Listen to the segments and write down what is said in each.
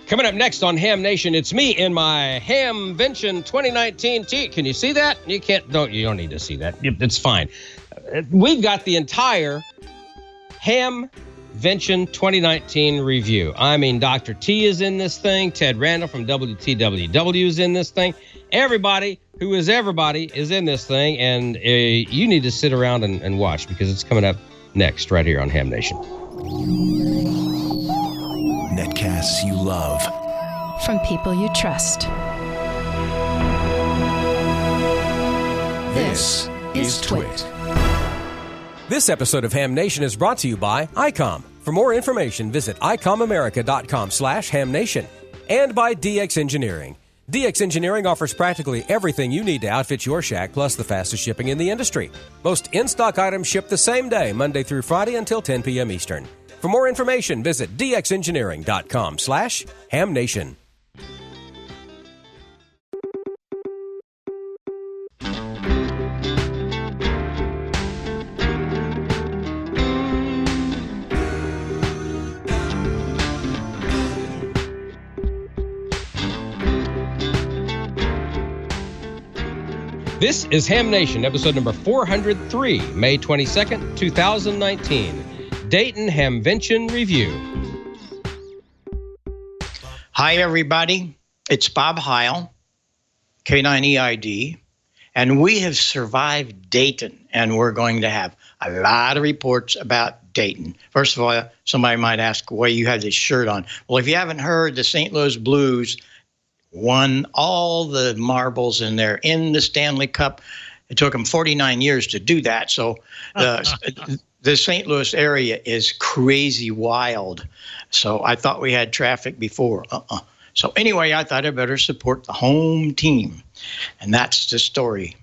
Coming up next on Ham Nation, it's me in my Hamvention 2019 tee. Can you see that? You can't. You don't need to see that. It's fine. We've got the entire Hamvention 2019 review. I mean, Dr. T is in this thing. Ted Randall from WTWW is in this thing. Everybody who is everybody is in this thing, and you need to sit around and watch because it's coming up next right here on Ham Nation. Netcasts you love. From people you trust. This is Twit. This episode of Ham Nation is brought to you by ICOM. For more information, visit icomamerica.com/hamnation. And by DX Engineering. DX Engineering offers practically everything you need to outfit your shack, plus the fastest shipping in the industry. Most in-stock items ship the same day, Monday through Friday until 10 p.m. Eastern. For more information, visit dxengineering.com/hamnation. This is Ham Nation, episode number 403, May 22nd, 2019. Dayton Hamvention Review. Hi, everybody. It's Bob Heil, K9EID, and we have survived Dayton, and we're going to have a lot of reports about Dayton. First of all, somebody might ask why you have this shirt on. Well, if you haven't heard, the St. Louis Blues won all the marbles in there in the Stanley Cup. It took them 49 years to do that, so the St. Louis area is crazy wild. So I thought we had traffic before. So anyway, I thought I better support the home team. And that's the story.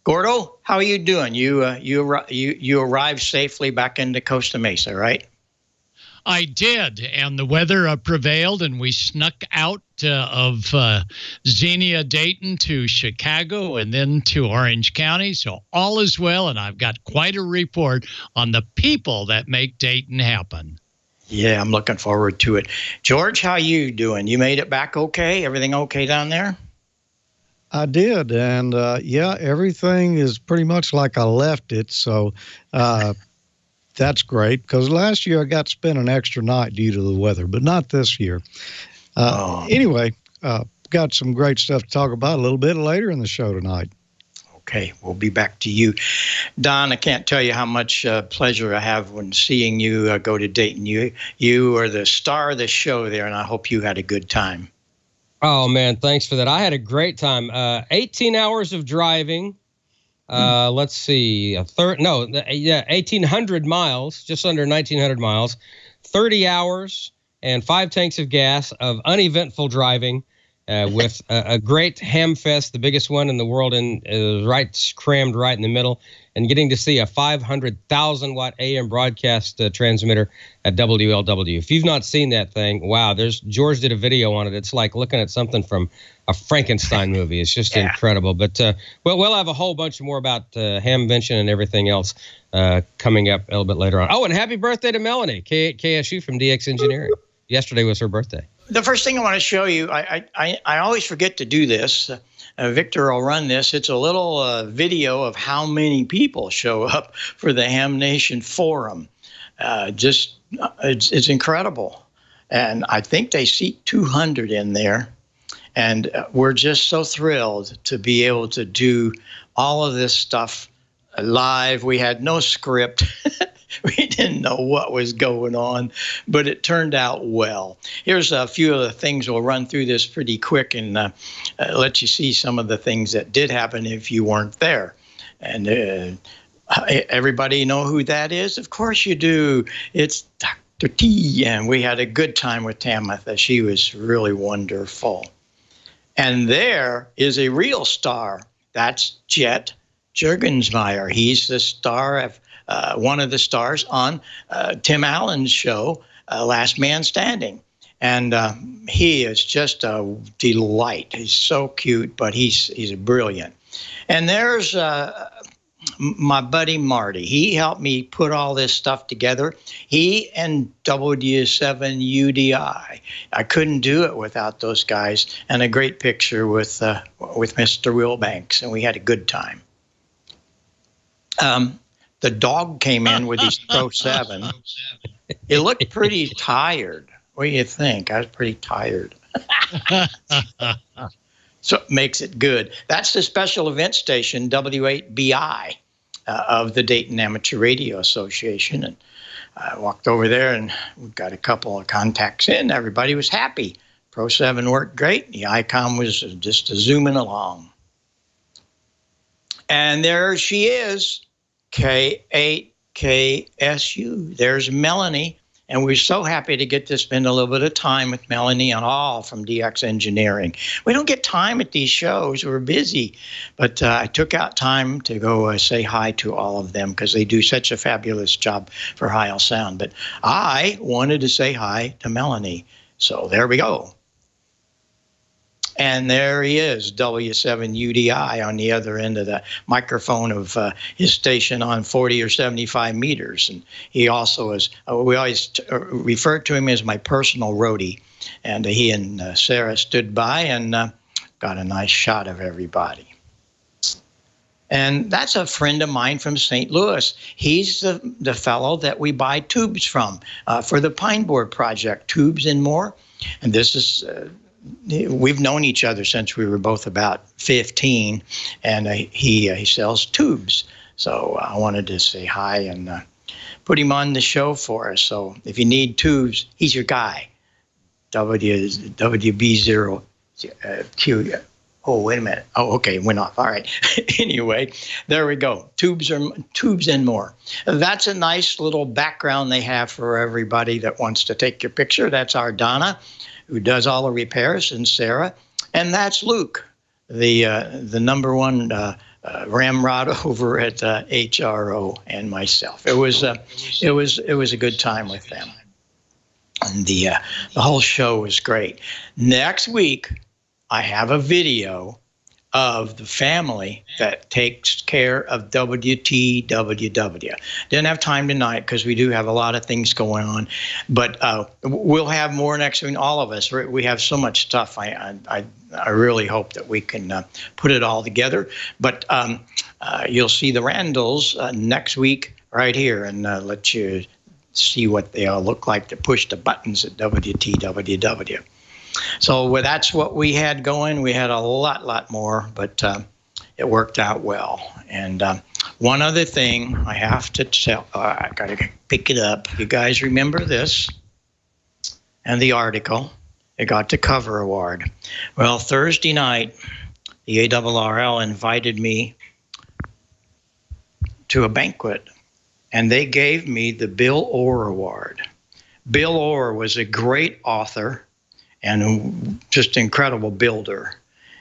Gordo, how are you doing? You arrived safely back into Costa Mesa, right? I did, and the weather prevailed, and we snuck out of Xenia, Dayton to Chicago and then to Orange County. So all is well, and I've got quite a report on the people that make Dayton happen. Yeah, I'm looking forward to it. George, how you doing? You made it back okay? Everything okay down there? I did, and yeah, everything is pretty much like I left it, so that's great, because last year I got to spend an extra night due to the weather, but not this year. Anyway, got some great stuff to talk about a little bit later in the show tonight. Okay, we'll be back to you. Don, I can't tell you how much pleasure I have when seeing you go to Dayton. You are the star of the show there, and I hope you had a good time. Oh, man, thanks for that. I had a great time. 18 hours of driving. Let's see, 1,800 miles, just under 1,900 miles, 30 hours and 5 tanks of gas of uneventful driving with a great ham fest, the biggest one in the world, and crammed right in the middle, and getting to see a 500,000 watt AM broadcast transmitter at WLW. If you've not seen that thing, wow, George did a video on it. It's like looking at something from a Frankenstein movie. It's just incredible. But we'll have a whole bunch more about Hamvention and everything else coming up a little bit later on. Oh, and happy birthday to Melanie, KSU from DX Engineering. Yesterday was her birthday. The first thing I want to show you, I always forget to do this. Victor will run this. It's a little video of how many people show up for the Ham Nation Forum. It's incredible. And I think they seat 200 in there. And we're just so thrilled to be able to do all of this stuff live. We had no script. We didn't know what was going on, but it turned out well. Here's a few of the things. We'll run through this pretty quick and let you see some of the things that did happen if you weren't there. And everybody know who that is? Of course you do. It's Dr. T, and we had a good time with Tamitha. She was really wonderful. And there is a real star. That's Jet Juergensmeyer. He's the star of one of the stars on Tim Allen's show, Last Man Standing. And he is just a delight. He's so cute, but he's brilliant. And there's my buddy Marty. He helped me put all this stuff together. He and W7UDI. I couldn't do it without those guys. And a great picture with Mr. Wilbanks, and we had a good time. The dog came in with his Pro 7. It looked pretty tired. What do you think? I was pretty tired. So it makes it good. That's the special event station, W8BI, of the Dayton Amateur Radio Association. And I walked over there, and we got a couple of contacts in. Everybody was happy. Pro 7 worked great. The icon was just zooming along. And there she is, K8KSU. There's Melanie. And we're so happy to get to spend a little bit of time with Melanie and all from DX Engineering. We don't get time at these shows. We're busy. But I took out time to go say hi to all of them because they do such a fabulous job for Heil Sound. But I wanted to say hi to Melanie. So there we go. And there he is, W7UDI, on the other end of the microphone of his station on 40 or 75 meters. And he also is, we always refer to him as my personal roadie. And he and Sarah stood by and got a nice shot of everybody. And that's a friend of mine from St. Louis. He's the fellow that we buy tubes from for the Pine Board Project, Tubes and More. And this is... we've known each other since we were both about 15, and he sells tubes. So I wanted to say hi and put him on the show for us. So if you need tubes, he's your guy. WB0Q. Oh, wait a minute. Oh, okay, went off. All right. Anyway, there we go. Tubes and More. That's a nice little background they have for everybody that wants to take your picture. That's our Donna, who does all the repairs, and Sarah, and that's Luke, the #1 ramrod over at HRO, and myself. It was a good time with them, and the whole show was great. Next week, I have a video of the family that takes care of WTWW. Didn't have time tonight because we do have a lot of things going on, but we'll have more next week. All of us, we have so much stuff. I really hope that we can put it all together. But you'll see the Randalls next week right here, and let you see what they all look like to push the buttons at WTWW. So that's what we had going. We had a lot more, but it worked out well. And one other thing I have to tell, I got to pick it up. You guys remember this and the article? It got the cover award. Well, Thursday night, the ARRL invited me to a banquet, and they gave me the Bill Orr Award. Bill Orr was a great author and just incredible builder.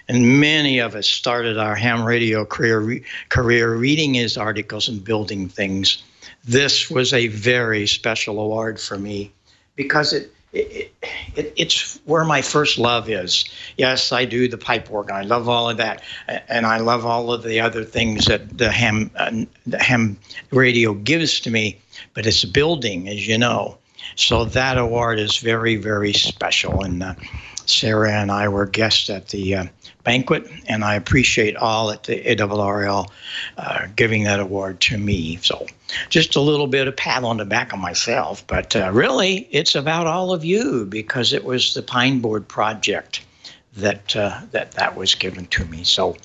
And many of us started our ham radio career reading his articles and building things. This was a very special award for me because it's where my first love is. Yes, I do the pipe organ. I love all of that. And I love all of the other things that the ham radio gives to me. But it's building, as you know. So that award is very, very special. And Sarah and I were guests at the banquet, and I appreciate all at the ARRL giving that award to me. So just a little bit of pat on the back of myself, but really it's about all of you because it was the Pine Board Project that was given to me. So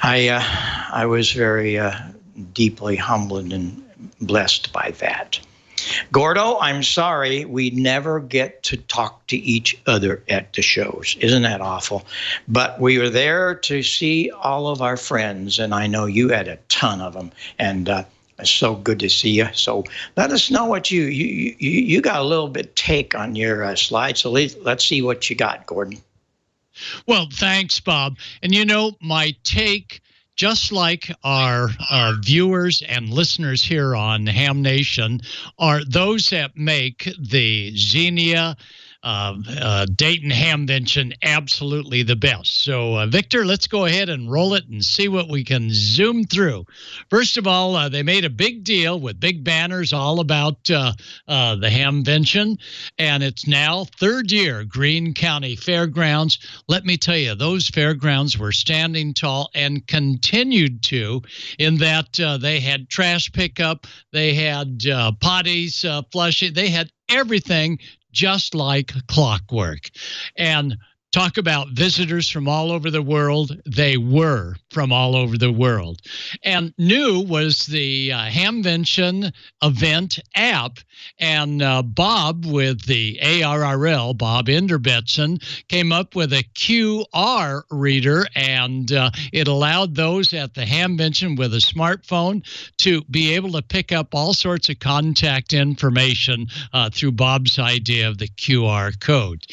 I was very deeply humbled and blessed by that. Gordo, I'm sorry we never get to talk to each other at the shows. Isn't that awful? But we were there to see all of our friends, and I know you had a ton of them, and it's so good to see you. So let us know what you got a little bit take on your slide. So let's see what you got, Gordon. Well, thanks, Bob. And you know, my take, just like our viewers and listeners here on Ham Nation, are those that make the Xenia Dayton Hamvention, absolutely the best. So, Victor, let's go ahead and roll it and see what we can zoom through. First of all, they made a big deal with big banners all about the Hamvention, and it's now third year Greene County Fairgrounds. Let me tell you, those fairgrounds were standing tall and continued to, in that they had trash pickup, they had potties flushing, they had everything just like clockwork. And talk about visitors from all over the world. They were from all over the world. And new was the Hamvention event app. And Bob with the ARRL, Bob Inderbetson, came up with a QR reader, and it allowed those at the Hamvention with a smartphone to be able to pick up all sorts of contact information through Bob's idea of the QR code.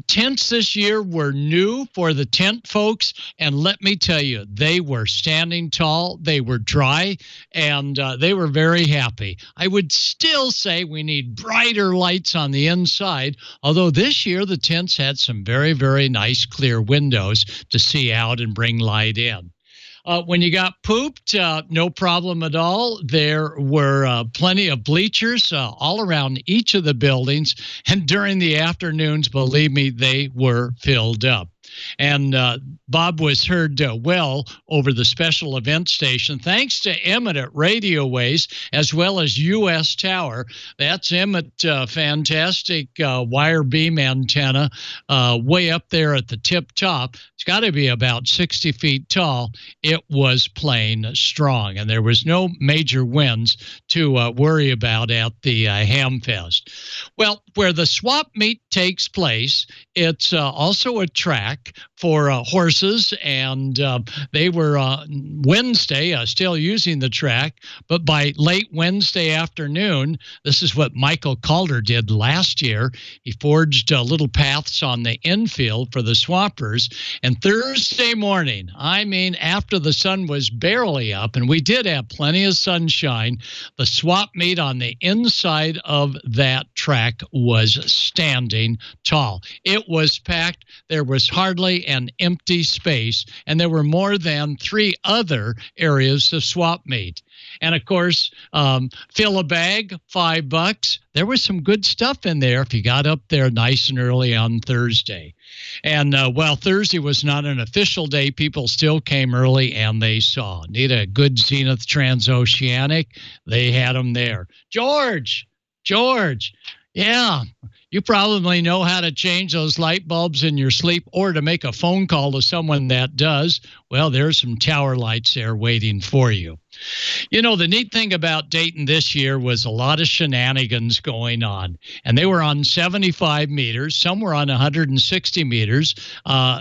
Tents this year were new for the tent folks, and let me tell you, they were standing tall, they were dry, and they were very happy. I would still say we need brighter lights on the inside, although this year the tents had some very, very nice clear windows to see out and bring light in. When you got pooped, no problem at all. There were plenty of bleachers all around each of the buildings, and during the afternoons, believe me, they were filled up. And Bob was heard well over the special event station, thanks to Emmett at Radio Ways, as well as U.S. Tower. That's Emmett, fantastic wire beam antenna, way up there at the tip top. It's got to be about 60 feet tall. It was plain strong, and there was no major winds to worry about at the Hamfest. Well, where the swap meet takes place, it's also a track for horses, and they were Wednesday still using the track, but by late Wednesday afternoon, this is what Michael Calder did last year. He forged little paths on the infield for the swappers, and Thursday morning, I mean after the sun was barely up, and we did have plenty of sunshine, the swap meet on the inside of that track was standing tall. It was packed. There was hardly an empty space, and there were more than 3 other areas to swap meet. And of course, fill a bag, $5. There was some good stuff in there if you got up there nice and early on Thursday. And while Thursday was not an official day, people still came early and they saw. Need a good Zenith Transoceanic? They had them there. George, yeah. You probably know how to change those light bulbs in your sleep or to make a phone call to someone that does. Well, there's some tower lights there waiting for you. You know, the neat thing about Dayton this year was a lot of shenanigans going on, and they were on 75 meters. Some were on 160 meters.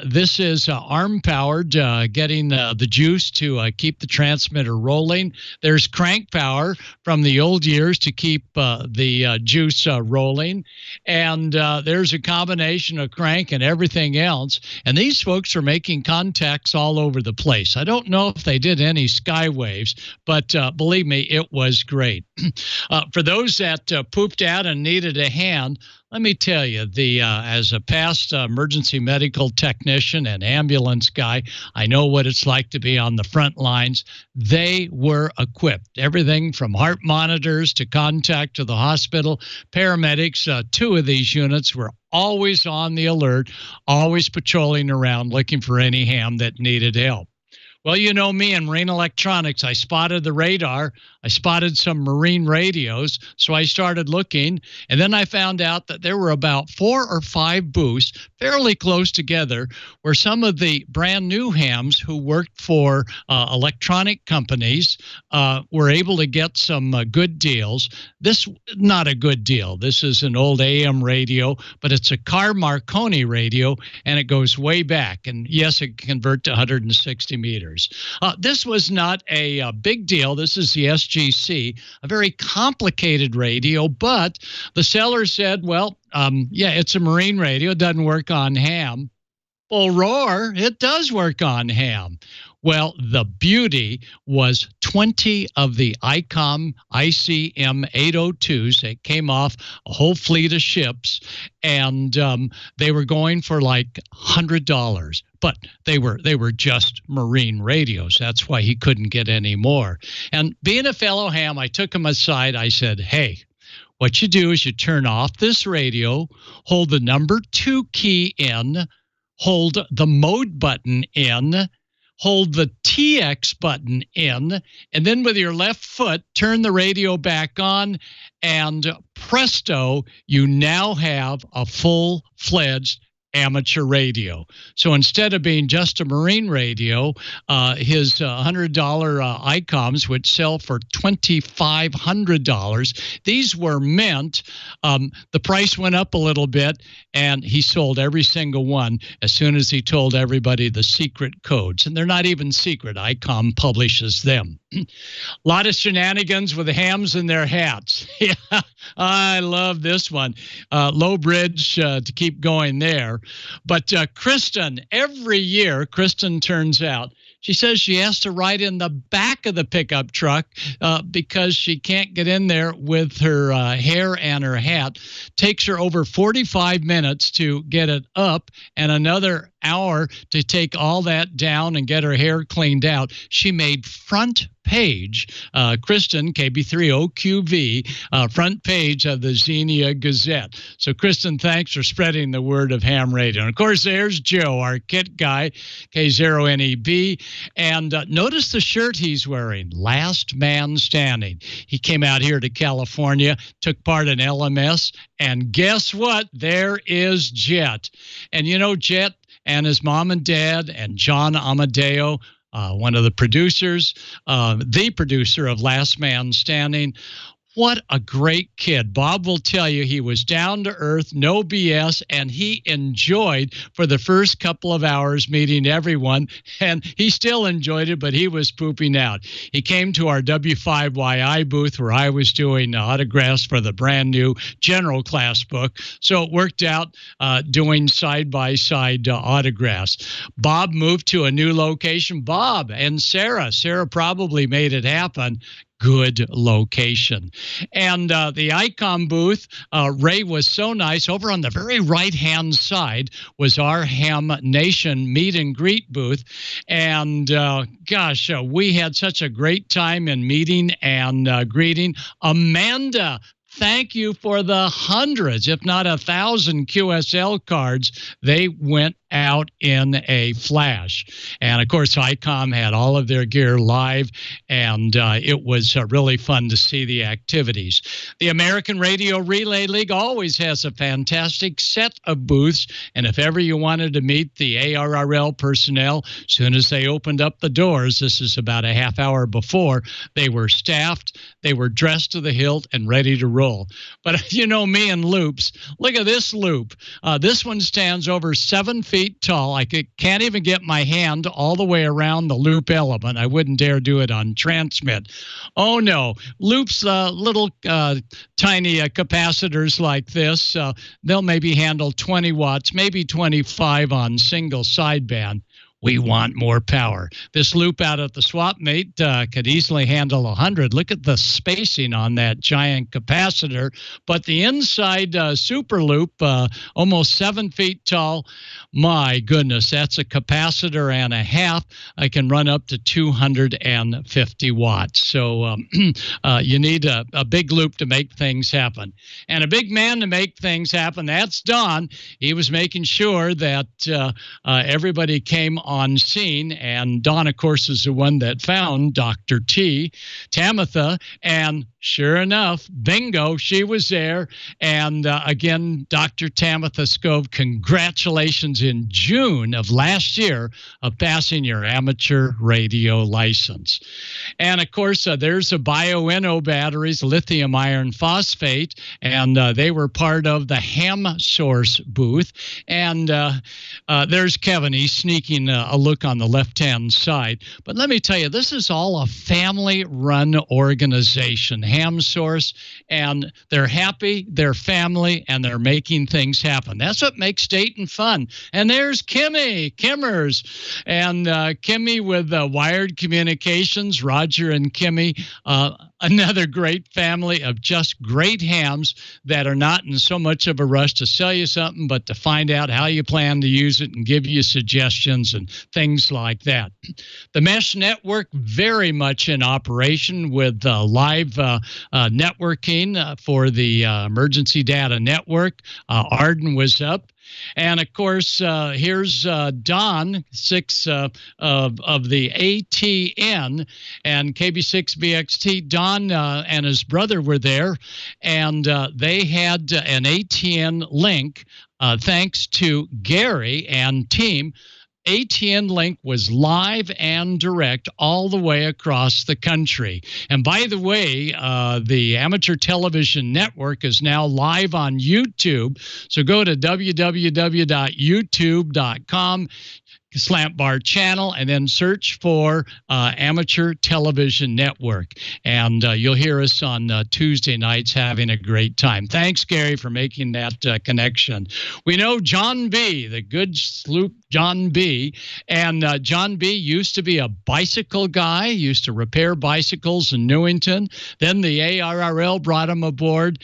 This is arm-powered, getting the juice to keep the transmitter rolling. There's crank power from the old years to keep the juice rolling. And there's a combination of crank and everything else. And these folks are making contacts all over the place. I don't know if they did any skywaves, but believe me, it was great. For those that pooped out and needed a hand, let me tell you, as a past emergency medical technician and ambulance guy, I know what it's like to be on the front lines. They were equipped. Everything from heart monitors to contact to the hospital. Paramedics, 2 of these units were always on the alert, always patrolling around looking for any ham that needed help. Well, you know me and marine electronics. I spotted the radar. I spotted some marine radios. So I started looking, and then I found out that there were about 4 or 5 booths fairly close together where some of the brand new hams who worked for electronic companies were able to get some good deals. This not a good deal. This is an old AM radio, but it's a Car Marconi radio, and it goes way back. And yes, it can convert to 160 meters. This was not a big deal. This is the SGC, a very complicated radio, but the seller said, well, yeah, it's a marine radio. It doesn't work on ham. Well, roar, it does work on ham. Well, the beauty was 20 of the ICOM ICM 802s. They came off a whole fleet of ships, and they were going for like $100. But they were just marine radios. That's why he couldn't get any more. And being a fellow ham, I took him aside. I said, hey, what you do is you turn off this radio, hold the number 2 key in, hold the mode button in, hold the TX button in, and then with your left foot, turn the radio back on, and presto, you now have a full-fledged amateur radio. So instead of being just a marine radio, his $100 ICOMs, which sell for $2,500, these were meant, the price went up a little bit, and he sold every single one as soon as he told everybody the secret codes. And they're not even secret. ICOM publishes them. A lot of shenanigans with the hams in their hats. Yeah, I love this one. Low bridge to keep going there. But Kristen, every year, Kristen turns out, she says she has to ride in the back of the pickup truck because she can't get in there with her hair and her hat. Takes her over 45 minutes to get it up and another hour to take all that down and get her hair cleaned out. She made front page, Kristen, KB30QV, front page of the Xenia Gazette. So, Kristen, thanks for spreading the word of ham radio. And, of course, there's Joe, our kit guy, K0NEB. And notice the shirt he's wearing, Last Man Standing. He came out here to California, took part in LMS, and guess what? There is Jet. And, you know, Jet and his mom and dad and John Amadeo, one of the producers, the producer of Last Man Standing. What a great kid. Bob will tell you he was down to earth, no BS, and he enjoyed for the first couple of hours meeting everyone, and he still enjoyed it, but he was pooping out. He came to our W5YI booth where I was doing autographs for the brand new general class book, so it worked out doing side-by-side autographs. Bob moved to a new location. Bob and Sarah probably made it happen. Good location. And the ICOM booth, Ray was so nice. Over on the very right-hand side was our Ham Nation meet and greet booth. And gosh, we had such a great time in meeting and greeting. Amanda, thank you for the hundreds, if not 1,000 QSL cards. They went out in a flash. And of course, ICOM had all of their gear live, and it was really fun to see the activities. The American Radio Relay League always has a fantastic set of booths, and if ever you wanted to meet the ARRL personnel, as soon as they opened up the doors, this is about a half hour before, they were staffed, they were dressed to the hilt and ready to roll. But you know me and loops. Look at this loop. This one stands over 7 feet tall. I can't even get my hand all the way around the loop element. I wouldn't dare do it on transmit. Oh no, loops, little tiny capacitors like this, they'll maybe handle 20 watts, maybe 25 on single sideband. We want more power. This loop out at the swap mate could easily handle 100. Look at the spacing on that giant capacitor. But the inside super loop, almost 7 feet tall, my goodness, that's a capacitor and a half. I can run up to 250 watts. So you need a big loop to make things happen. And a big man to make things happen, that's Don. He was making sure that everybody came on scene, and Don, of course, is the one that found Dr. T, Tamitha, and sure enough, bingo, she was there. And again, Dr. Tamitha Scove, congratulations in June of last year of passing your amateur radio license. And of course, there's the BioEnno batteries, lithium iron phosphate, and they were part of the Ham Source booth. And There's Kevin. He's sneaking a look on the left-hand side. But let me tell you, this is all a family-run organization, Ham Source, and they're happy, they're family, and they're making things happen. That's what makes Dayton fun. And there's Kimmers, and Kimmy with Wired Communications, Roger and Kimmy, another great family of just great hams that are not in so much of a rush to sell you something, but to find out how you plan to use it and give you suggestions and things like that. The Mesh Network, very much in operation with live networking for the Emergency Data Network. Arden was up. And, of course, here's Don, 6 of the ATN and KB6BXT. Don and his brother were there, and they had an ATN link thanks to Gary and team. ATN Link was live and direct all the way across the country. And by the way, the Amateur Television Network is now live on YouTube. So go to www.youtube.com. Slant Bar channel, and then search for Amateur Television Network. And you'll hear us on Tuesday nights having a great time. Thanks, Gary, for making that connection. We know John B., the good sloop John B., and John B. used to be a bicycle guy, used to repair bicycles in Newington. Then the ARRL brought him aboard.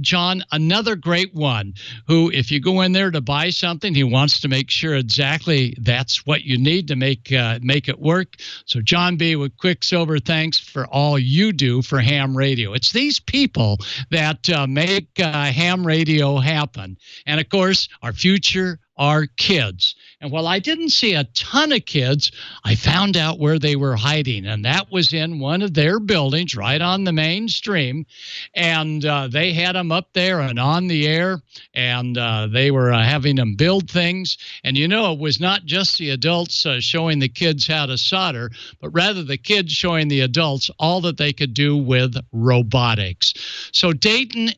John, another great one, who, if you go in there to buy something, he wants to make sure exactly that's what you need to make it work. So John B. with Quicksilver, thanks for all you do for ham radio. It's these people that make ham radio happen. And, of course, our future are kids. And while I didn't see a ton of kids, I found out where they were hiding, and that was in one of their buildings right on the main stream. And they had them up there and on the air, and they were having them build things. And, you know, it was not just the adults showing the kids how to solder, but rather the kids showing the adults all that they could do with robotics. So Dayton,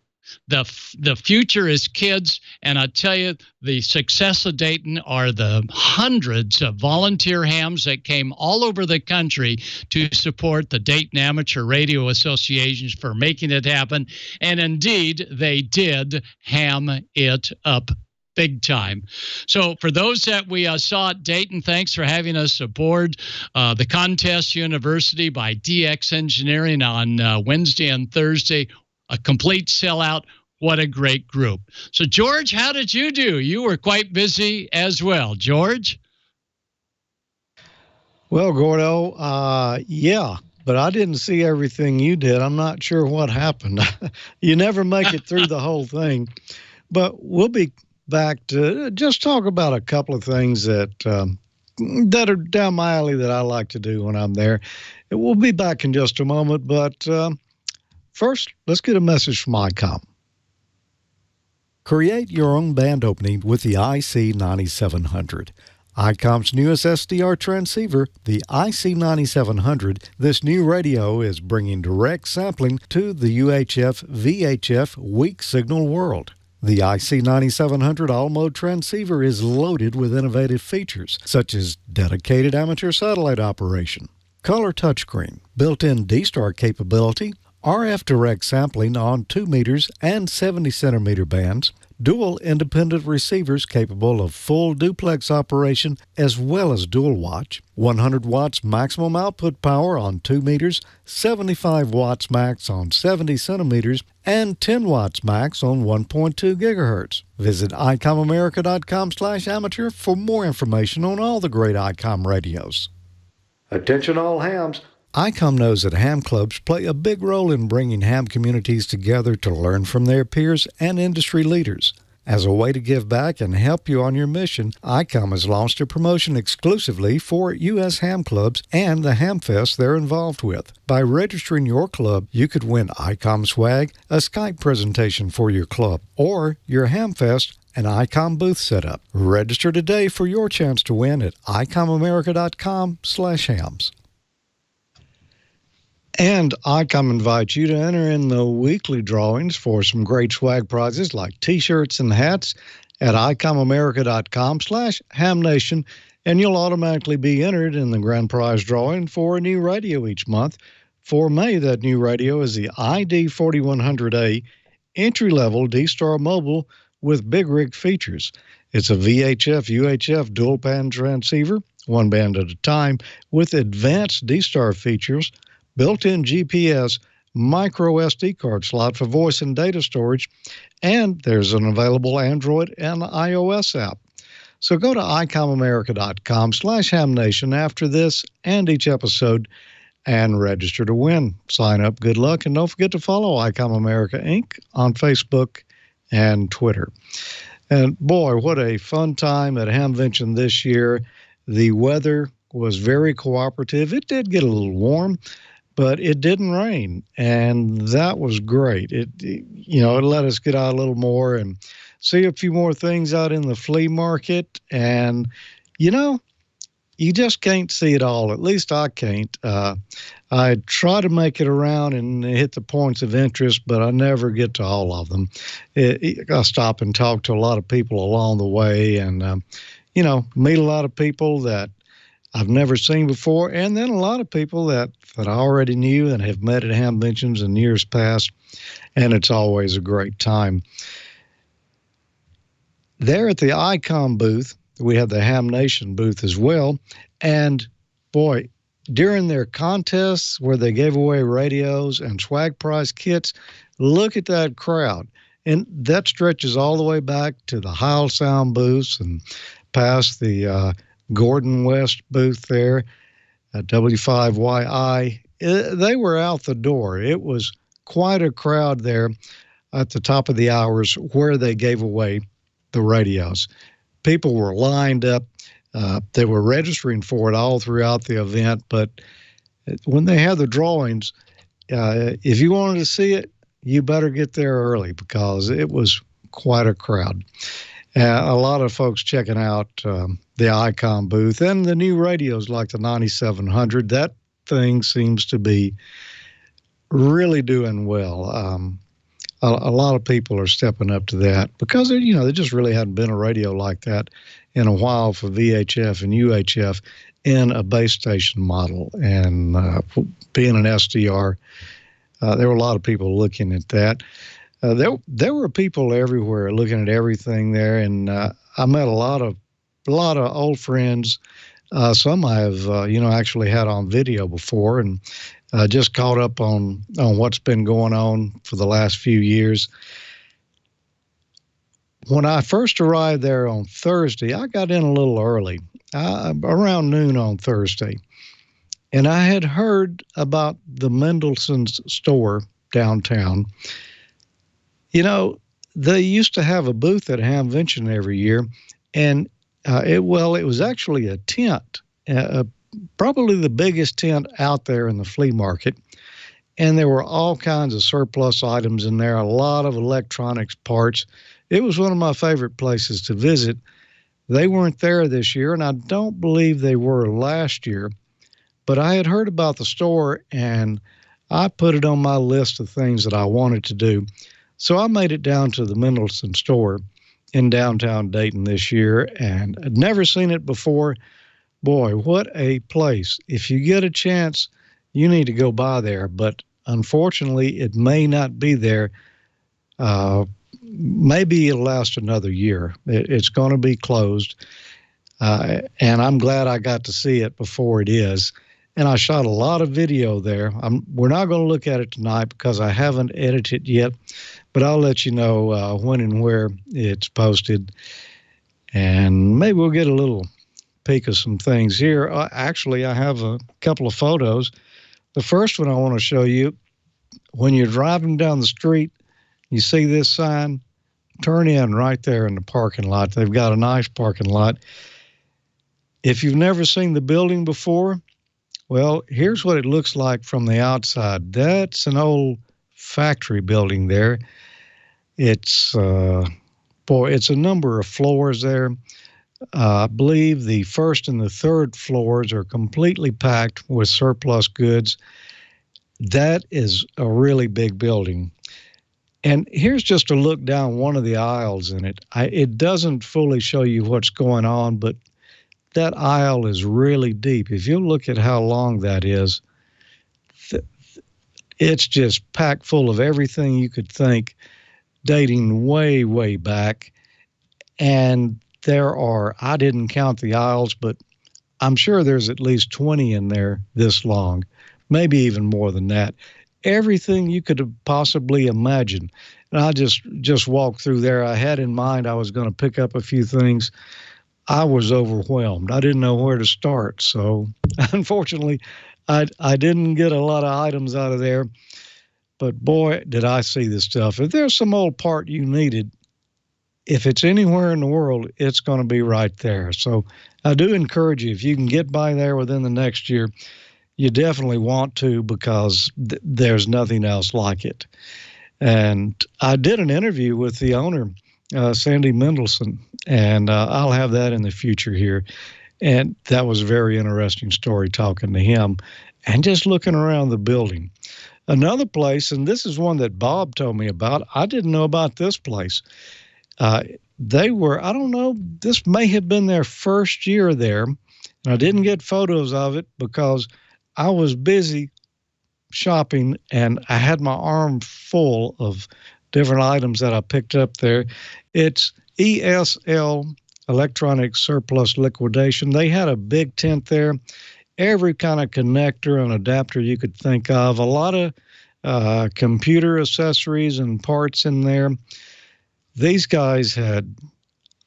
the future is kids, and I tell you, the success of Dayton are the hundreds of volunteer hams that came all over the country to support the Dayton Amateur Radio Association for making it happen, and indeed, they did ham it up big time. So for those that we saw at Dayton, thanks for having us aboard the Contest University by DX Engineering on Wednesday and Thursday. A complete sellout. What a great group. So, George, how did you do? You were quite busy as well. George? Well, Gordo, yeah, but I didn't see everything you did. I'm not sure what happened. You never make it through the whole thing. But we'll be back to just talk about a couple of things that are down my alley that I like to do when I'm there. We'll be back in just a moment, but first, let's get a message from ICOM. Create your own band opening with the IC9700. ICOM's newest SDR transceiver, the IC9700, this new radio is bringing direct sampling to the UHF-VHF weak signal world. The IC9700 all-mode transceiver is loaded with innovative features, such as dedicated amateur satellite operation, color touchscreen, built-in D-Star capability, RF direct sampling on 2 meters and 70 centimeter bands, dual independent receivers capable of full duplex operation as well as dual watch, 100 watts maximum output power on 2 meters, 75 watts max on 70 centimeters, and 10 watts max on 1.2 gigahertz. Visit icomamerica.com/amateur for more information on all the great ICOM radios. Attention all hams. ICOM knows that ham clubs play a big role in bringing ham communities together to learn from their peers and industry leaders. As a way to give back and help you on your mission, ICOM has launched a promotion exclusively for U.S. ham clubs and the Hamfest they're involved with. By registering your club, you could win ICOM swag, a Skype presentation for your club, or your Hamfest, an ICOM booth setup. Register today for your chance to win at icomamerica.com/hams. And ICOM invites you to enter in the weekly drawings for some great swag prizes like T-shirts and hats. at icomamerica.com/HamNation, and you'll automatically be entered in the grand prize drawing for a new radio each month. For May, that new radio is the ID 4100A entry-level D-Star Mobile with big rig features. It's a VHF, UHF dual-band transceiver, one band at a time, with advanced D-Star features, built-in GPS, micro SD card slot for voice and data storage, and there's an available Android and iOS app. So go to icomamerica.com/HamNation after this and each episode and register to win. Sign up, good luck, and don't forget to follow ICOM America Inc. on Facebook and Twitter. And boy, what a fun time at Hamvention this year. The weather was very cooperative. It did get a little warm, but it didn't rain, and that was great. It let us get out a little more and see a few more things out in the flea market. And, you just can't see it all. At least I can't. I try to make it around and hit the points of interest, but I never get to all of them. I stop and talk to a lot of people along the way and, meet a lot of people that I've never seen before, and then a lot of people that I already knew and have met at Hamventions in years past, and it's always a great time. There at the ICOM booth, we have the Ham Nation booth as well. And boy, during their contests where they gave away radios and swag prize kits, look at that crowd. And that stretches all the way back to the Heil sound booths and past the Gordon West booth there at W5YI. They were out the door. It was quite a crowd there at the top of the hours where they gave away the radios. People were lined up. They were registering for it all throughout the event. But when they had the drawings, if you wanted to see it, you better get there early because it was quite a crowd. A lot of folks checking out the ICOM booth and the new radios like the 9700. That thing seems to be really doing well. A lot of people are stepping up to that because, there just really hadn't been a radio like that in a while for VHF and UHF in a base station model. And being an SDR, there were a lot of people looking at that. There were people everywhere looking at everything there, and I met a lot of old friends. Some I have, actually had on video before, and just caught up on what's been going on for the last few years. When I first arrived there on Thursday, I got in a little early, around noon on Thursday, and I had heard about the Mendelssohn's store downtown. They used to have a booth at Hamvention every year, and it was actually a tent, probably the biggest tent out there in the flea market. And there were all kinds of surplus items in there, a lot of electronics parts. It was one of my favorite places to visit. They weren't there this year, and I don't believe they were last year. But I had heard about the store, and I put it on my list of things that I wanted to do. So I made it down to the Mendelssohn store in downtown Dayton this year, and I'd never seen it before. Boy, what a place. If you get a chance, you need to go by there. But unfortunately, it may not be there. Maybe it'll last another year. It's going to be closed. And I'm glad I got to see it before it is. And I shot a lot of video there. We're not going to look at it tonight because I haven't edited it yet, but I'll let you know when and where it's posted. And maybe we'll get a little peek of some things here. Actually, I have a couple of photos. The first one I want to show you, when you're driving down the street, you see this sign, turn in right there in the parking lot. They've got a nice parking lot. If you've never seen the building before, well, here's what it looks like from the outside. That's an old factory building there. It's, it's a number of floors there. I believe the first and the third floors are completely packed with surplus goods. That is a really big building. And here's just a look down one of the aisles in it. It doesn't fully show you what's going on, but that aisle is really deep. If you look at how long that is, it's just packed full of everything you could think, dating way, way back. And there are, I didn't count the aisles, but I'm sure there's at least 20 in there this long, maybe even more than that. Everything you could possibly imagine. And I just walked through there. I had in mind I was going to pick up a few things. I was overwhelmed. I didn't know where to start. So unfortunately, I didn't get a lot of items out of there. But boy, did I see this stuff. If there's some old part you needed, if it's anywhere in the world, it's going to be right there. So I do encourage you, if you can get by there within the next year, you definitely want to, because there's nothing else like it. And I did an interview with the owner, Sandy Mendelson, and I'll have that in the future here. And that was a very interesting story talking to him and just looking around the building. Another place, and this is one that Bob told me about, I didn't know about this place. They were, I don't know, this may have been their first year there. And I didn't get photos of it because I was busy shopping and I had my arm full of different items that I picked up there. It's ESL, Electronic Surplus Liquidation. They had a big tent there, every kind of connector and adapter you could think of, a lot of computer accessories and parts in there. These guys had,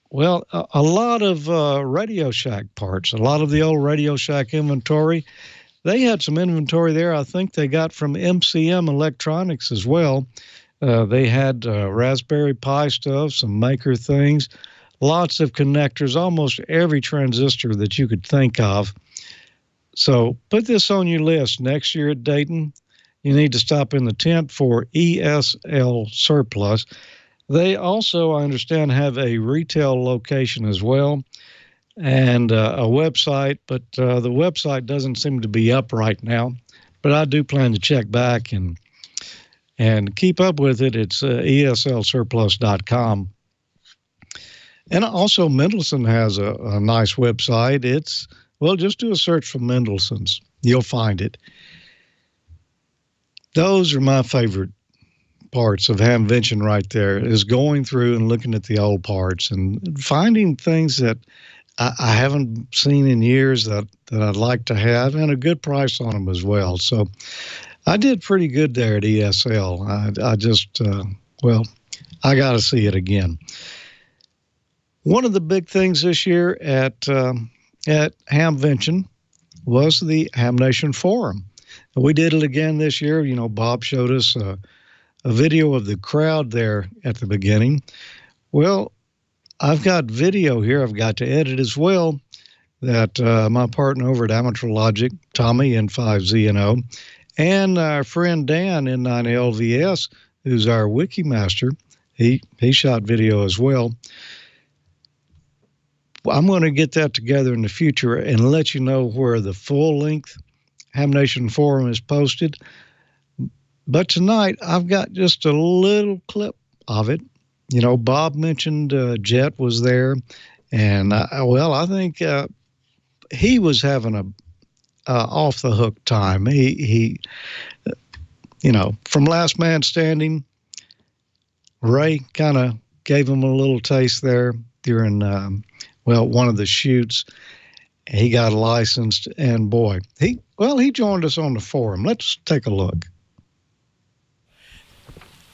well, a lot of Radio Shack parts, a lot of the old Radio Shack inventory. They had some inventory there I think they got from MCM Electronics as well. They had Raspberry Pi stuff, some Maker things, lots of connectors, almost every transistor that you could think of. So put this on your list. Next year at Dayton, you need to stop in the tent for ESL Surplus. They also, I understand, have a retail location as well and a website, but the website doesn't seem to be up right now. But I do plan to check back and keep up with it. It's eslsurplus.com. And also Mendelson has a nice website. It's, well, just do a search for Mendelson's. You'll find it. Those are my favorite parts of Hamvention right there, is going through and looking at the old parts and finding things that I haven't seen in years that I'd like to have, and a good price on them as well. So I did pretty good there at ESL. I just, well, I got to see it again. One of the big things this year at Hamvention was the Ham Nation Forum. We did it again this year. You know, Bob showed us a video of the crowd there at the beginning. Well, I've got video here I've got to edit as well that my partner over at Amateur Logic, Tommy N5ZNO, and our friend Dan N9LVS, who's our wiki master, he shot video as well. I'm going to get that together in the future and let you know where the full-length Ham Nation Forum is posted. But tonight, I've got just a little clip of it. You know, Bob mentioned Jet was there, and, well, I think he was having a off-the-hook time. He you know, from Last Man Standing, Ray kind of gave him a little taste there during, well, one of the shoots. He got licensed, and boy, he joined us on the forum. Let's take a look.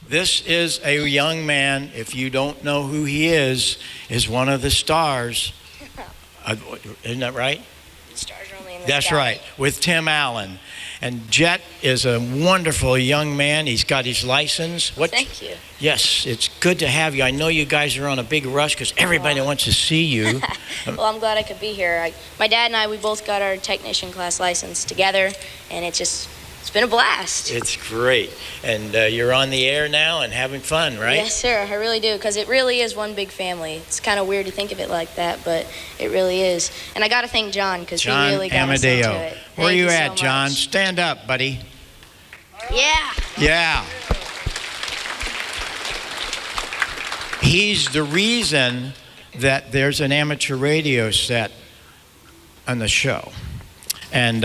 This is a young man, if you don't know who he is one of the stars. Isn't that right? The stars are only in the That's sky. right, with Tim Allen. And Jet is a wonderful young man. He's got his license. Thank you. Yes, it's good to have you. I know you guys are on a big rush because everybody wants to see you. Well, I'm glad I could be here. My dad and I, we both got our technician class license together, and it's been a blast. It's great. And you're on the air now and having fun, right? Yes, sir. I really do, because it really is one big family. It's kind of weird to think of it like that, but it really is. And I got to thank John, because he really got us into it. Where are you Thank at, so John? much. Stand up, buddy. Yeah. Yeah. He's the reason that there's an amateur radio set on the show. And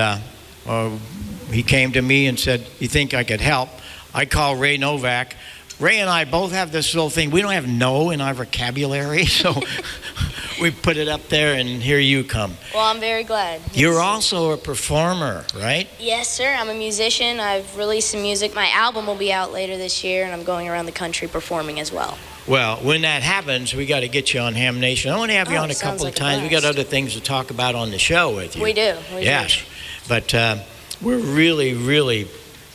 he came to me and said, "You think I could help?" I called Ray Novak. Ray and I both have this little thing. We don't have no in our vocabulary, so we put it up there, and here you come. Well, I'm very glad. You're also a performer, right? Yes, sir. I'm a musician. I've released some music. My album will be out later this year, and I'm going around the country performing as well. Well, when that happens, we got to get you on Ham Nation. I want to have you on a couple of times. We got other things to talk about on the show with you. We do. Yes, but we're really, really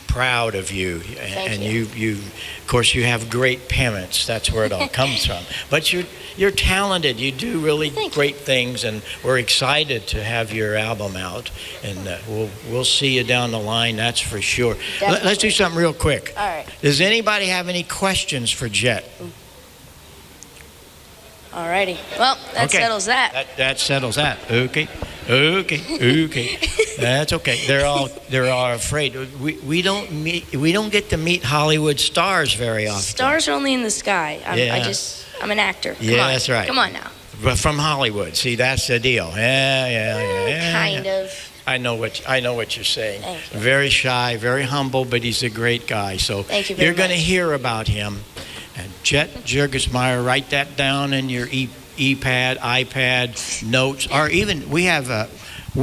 proud of you. Thank you, of course, you have great parents. That's where it all comes from. But you're talented. You do really great things, and we're excited to have your album out. And we'll see you down the line. That's for sure. Let's do something real quick. All right. Does anybody have any questions for Jet? All righty. Well, that settles that. That settles that. Okay. That's okay. They're all afraid. We don't get to meet Hollywood stars very often. Stars are only in the sky. I'm an actor. Come on. That's right. Come on now. But from Hollywood. See, that's the deal. Yeah. Kind of. I know what you're saying. Thank you. Very shy, very humble, but he's a great guy. So thank you very you're going to much. hear about him. And Jet Jurgismeyer, write that down in your iPad, notes, or even we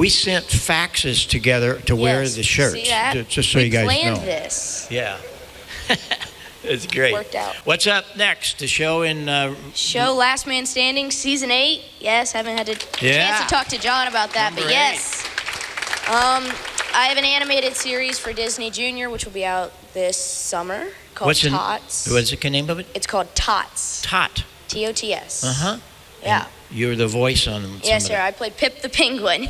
sent faxes together to wear the shirts. See that? Just so you guys know. We planned this. Yeah. It's great. Worked out. What's up next? The show in... Show Last Man Standing, Season 8. Yes, haven't had a chance to talk to John about that, but yes. I have an animated series for Disney Junior, which will be out this summer, called Tots. What's the name of it? It's called Tots. T-O-T-S. Uh-huh. Yeah. And you're the voice on them. Yes, sir. I play Pip the Penguin.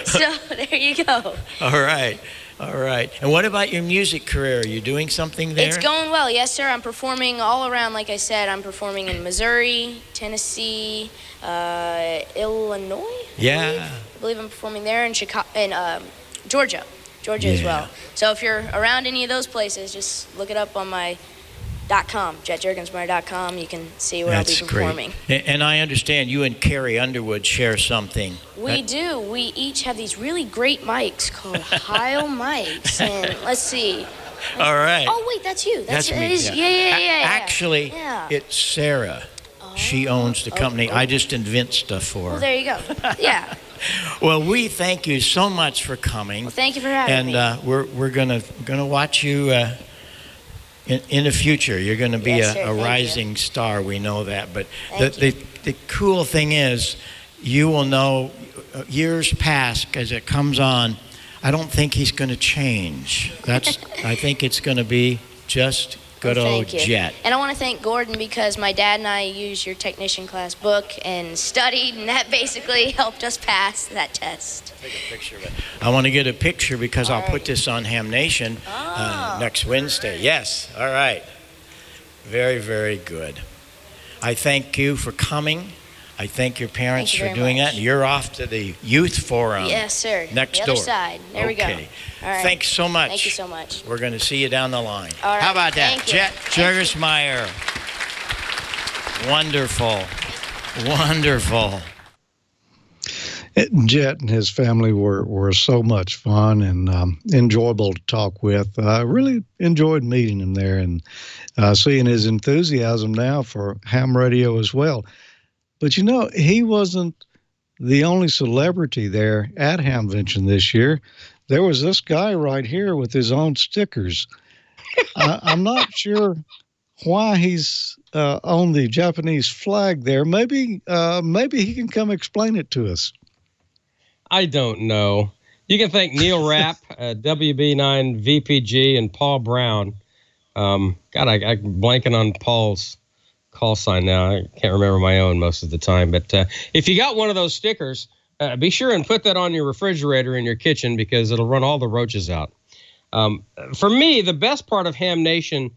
So there you go. All right. And what about your music career? Are you doing something there? It's going well. Yes, sir. I'm performing all around. Like I said, I'm performing in Missouri, Tennessee, Illinois. Yeah. I believe I'm performing there in Chicago, Georgia as well. So if you're around any of those places, just look it up on my .com, jetjurgensmeyer.com. You can see where I'll be performing. Great. And I understand you and Carrie Underwood share something. We do. We each have these really great mics called Heil mics. And let's see. All right. Oh, wait, that's you. That's me. Yeah. Actually, it's Sarah. She owns the company. I just invent stuff for her. Well, there you go. Yeah. Well, we thank you so much for coming. Well, thank you for having me. And we're gonna watch you in the future. You're going to be a rising star. We know that. But the cool thing is, you will know years past as it comes on. I don't think he's going to change. I think it's going to be just good old Jet. And I want to thank Gordon because my dad and I used your technician class book and studied, and that basically helped us pass that test. Take a picture of it. I want to get a picture because I'll put this on Ham Nation next Wednesday. Yes. All right. Very, very good. I thank you for coming. I thank your parents for doing that. And you're off to the youth forum. Yes, sir. Next door. The other side. There we go. All right. Thanks so much. Thank you so much. We're going to see you down the line. All right. How about that? Thank you. Jet Jurgismeyer. Wonderful. Jet and his family were so much fun and enjoyable to talk with. I really enjoyed meeting him there and seeing his enthusiasm now for ham radio as well. But, you know, he wasn't the only celebrity there at Hamvention this year. There was this guy right here with his own stickers. I'm not sure why he's on the Japanese flag there. Maybe he can come explain it to us. I don't know. You can thank Neil Rapp, WB9 VPG, and Paul Brown. I'm blanking on Paul's call sign now. I can't remember my own most of the time. But if you got one of those stickers, be sure and put that on your refrigerator in your kitchen because it'll run all the roaches out. For me, the best part of Ham Nation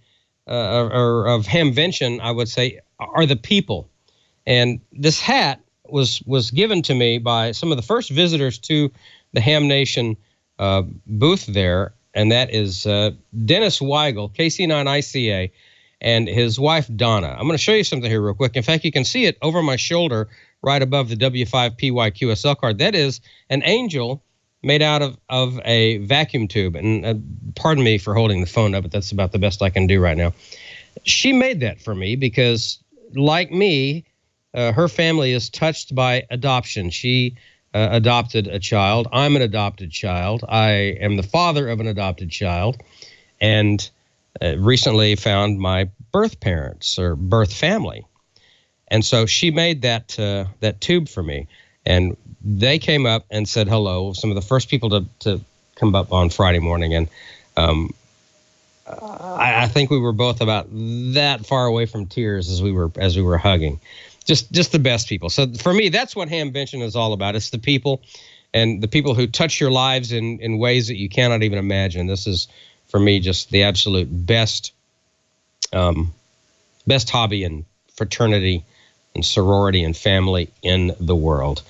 or of Hamvention, I would say, are the people. And this hat was given to me by some of the first visitors to the Ham Nation booth there, and that is Dennis Weigel, KC9ICA. and his wife, Donna. I'm going to show you something here real quick. In fact, you can see it over my shoulder right above the W5PY QSL card. That is an angel made out of a vacuum tube. And pardon me for holding the phone up, but that's about the best I can do right now. She made that for me because, like me, her family is touched by adoption. She adopted a child. I'm an adopted child. I am the father of an adopted child, and recently found my birth parents or birth family. And so she made that tube for me, and they came up and said hello. Some of the first people to come up on Friday morning, and I think we were both about that far away from tears as we were hugging. Just the best people. So for me, that's what Hamvention is all about. It's the people, and the people who touch your lives in ways that you cannot even imagine. This is, for me, just the absolute best hobby and fraternity and sorority and family in the world.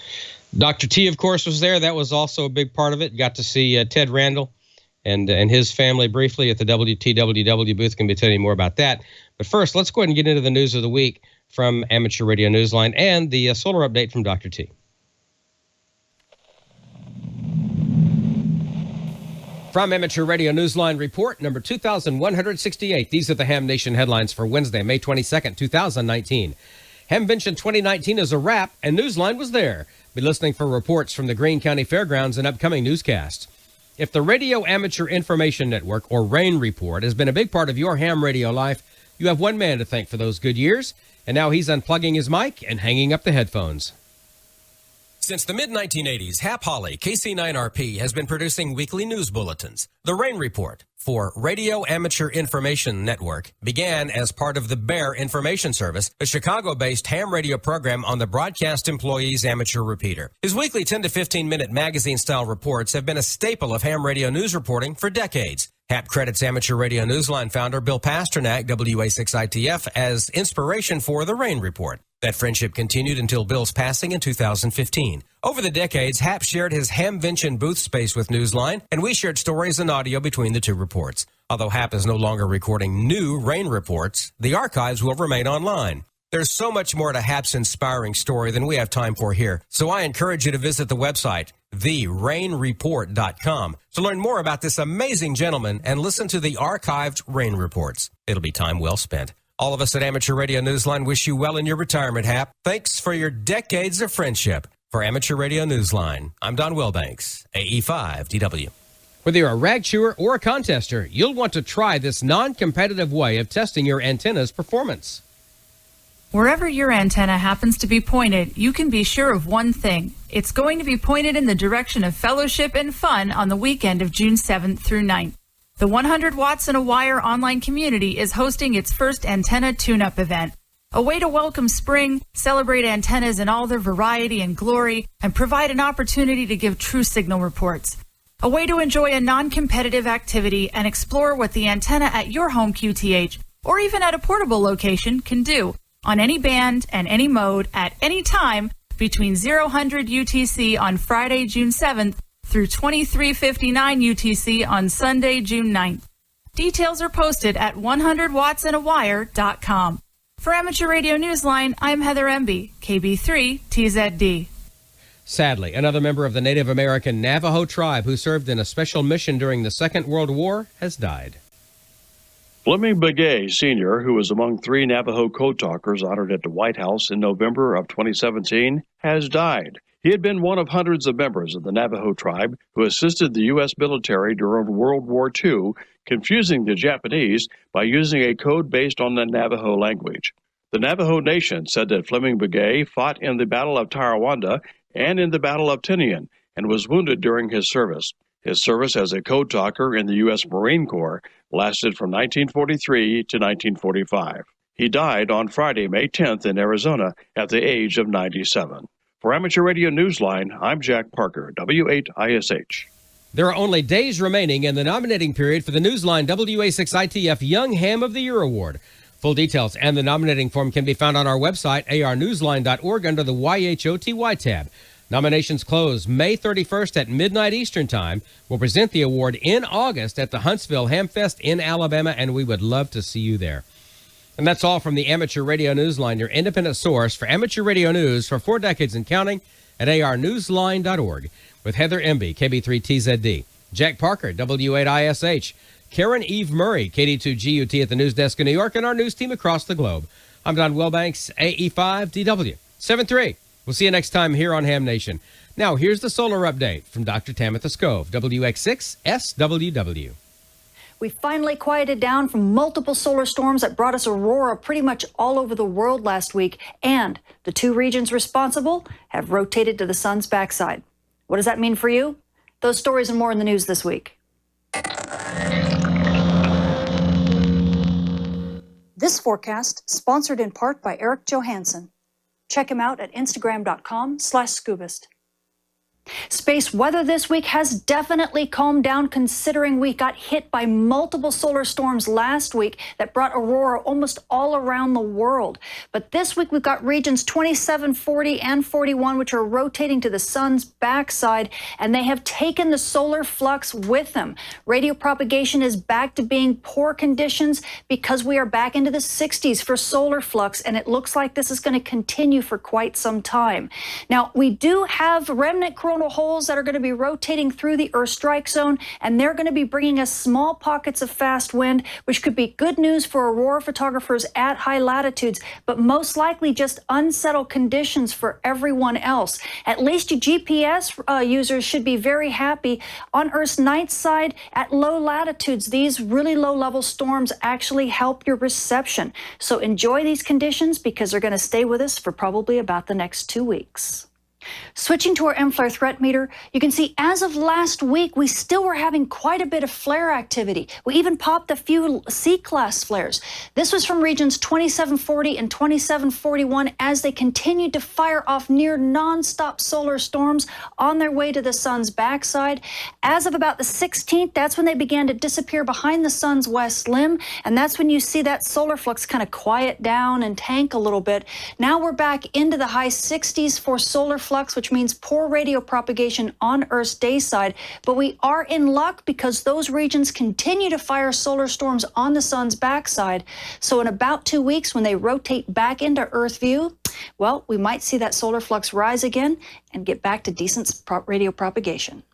Dr. T, of course, was there. That was also a big part of it. Got to see Ted Randall and his family briefly at the WTWW booth. Can be telling you more about that. But first, let's go ahead and get into the news of the week from Amateur Radio Newsline and the solar update from Dr. T. From Amateur Radio Newsline Report number 2168. These are the Ham Nation headlines for Wednesday, May 22nd, 2019. Hamvention 2019 is a wrap, and Newsline was there. Be listening for reports from the Greene County Fairgrounds and upcoming newscasts. If the Radio Amateur Information Network, or RAIN Report, has been a big part of your ham radio life, you have one man to thank for those good years, and now he's unplugging his mic and hanging up the headphones. Since the mid-1980s, Hap Holly, KC9RP, has been producing weekly news bulletins. The RAIN Report for Radio Amateur Information Network began as part of the BEAR Information Service, a Chicago-based ham radio program on the Broadcast Employees Amateur Repeater. His weekly 10 to 15-minute magazine-style reports have been a staple of ham radio news reporting for decades. Hap credits Amateur Radio Newsline founder Bill Pasternak, WA6ITF, as inspiration for the RAIN Report. That friendship continued until Bill's passing in 2015. Over the decades, Hap shared his Hamvention booth space with Newsline, and we shared stories and audio between the two reports. Although Hap is no longer recording new RAIN reports, the archives will remain online. There's so much more to Hap's inspiring story than we have time for here, so I encourage you to visit the website, therainreport.com, to learn more about this amazing gentleman and listen to the archived RAIN reports. It'll be time well spent. All of us at Amateur Radio Newsline wish you well in your retirement, Hap. Thanks for your decades of friendship. For Amateur Radio Newsline, I'm Don Wilbanks, AE5DW. Whether you're a rag chewer or a contester, you'll want to try this non-competitive way of testing your antenna's performance. Wherever your antenna happens to be pointed, you can be sure of one thing. It's going to be pointed in the direction of fellowship and fun on the weekend of June 7th through 9th. The 100 Watts and a Wire online community is hosting its first antenna tune-up event. A way to welcome spring, celebrate antennas in all their variety and glory, and provide an opportunity to give true signal reports. A way to enjoy a non-competitive activity and explore what the antenna at your home QTH, or even at a portable location, can do on any band and any mode at any time between 0100 UTC on Friday, June 7th through 2359 UTC on Sunday, June 9th. Details are posted at 100wattsandawire.com. For Amateur Radio Newsline, I'm Heather Emby, KB3 TZD. Sadly, another member of the Native American Navajo tribe who served in a special mission during the Second World War has died. Fleming Begay, Sr., who was among 3 Navajo code talkers honored at the White House in November of 2017, has died. He had been one of hundreds of members of the Navajo tribe who assisted the U.S. military during World War II, confusing the Japanese by using a code based on the Navajo language. The Navajo Nation said that Fleming Begay fought in the Battle of Tarrawonda and in the Battle of Tinian and was wounded during his service. His service as a code talker in the U.S. Marine Corps lasted from 1943 to 1945. He died on Friday, May 10th in Arizona at the age of 97. For Amateur Radio Newsline, I'm Jack Parker, W8ISH. There are only days remaining in the nominating period for the Newsline WA6ITF Young Ham of the Year Award. Full details and the nominating form can be found on our website, arnewsline.org, under the YHOTY tab. Nominations close May 31st at midnight Eastern Time. We'll present the award in August at the Huntsville Ham Fest in Alabama, and we would love to see you there. And that's all from the Amateur Radio Newsline, your independent source for amateur radio news for 4 decades and counting at arnewsline.org. With Heather Emby, KB3TZD, Jack Parker, W8ISH, Karen Eve Murray, KD2GUT at the news desk in New York, and our news team across the globe. I'm Don Wilbanks, AE5DW 73. We'll see you next time here on Ham Nation. Now, here's the solar update from Dr. Tamitha Skov, WX6SWW. We finally quieted down from multiple solar storms that brought us aurora pretty much all over the world last week, and the 2 regions responsible have rotated to the sun's backside. What does that mean for you? Those stories and more in the news this week. This forecast sponsored in part by Eric Johansson. Check him out at Instagram.com/Scubist. Space weather this week has definitely calmed down, considering we got hit by multiple solar storms last week that brought aurora almost all around the world. But this week we've got regions 27, 40, and 41, which are rotating to the sun's backside, and they have taken the solar flux with them. Radio propagation is back to being poor conditions because we are back into the 60s for solar flux, and it looks like this is going to continue for quite some time. Now, we do have remnant coronal holes that are going to be rotating through the Earth strike zone, and they're going to be bringing us small pockets of fast wind, which could be good news for aurora photographers at high latitudes, but most likely just unsettled conditions for everyone else. At least you GPS users should be very happy. On Earth's night side, at low latitudes, these really low-level storms actually help your reception. So enjoy these conditions because they're going to stay with us for probably about the next 2 weeks. Switching to our M-flare threat meter, you can see as of last week, we still were having quite a bit of flare activity. We even popped a few C-class flares. This was from regions 2740 and 2741 as they continued to fire off near non-stop solar storms on their way to the sun's backside. As of about the 16th, that's when they began to disappear behind the sun's west limb, and that's when you see that solar flux kind of quiet down and tank a little bit. Now we're back into the high 60s for solar flux, which means poor radio propagation on Earth's day side, but we are in luck because those regions continue to fire solar storms on the sun's backside. So in about 2 weeks, when they rotate back into Earth view, well, we might see that solar flux rise again and get back to decent radio propagation.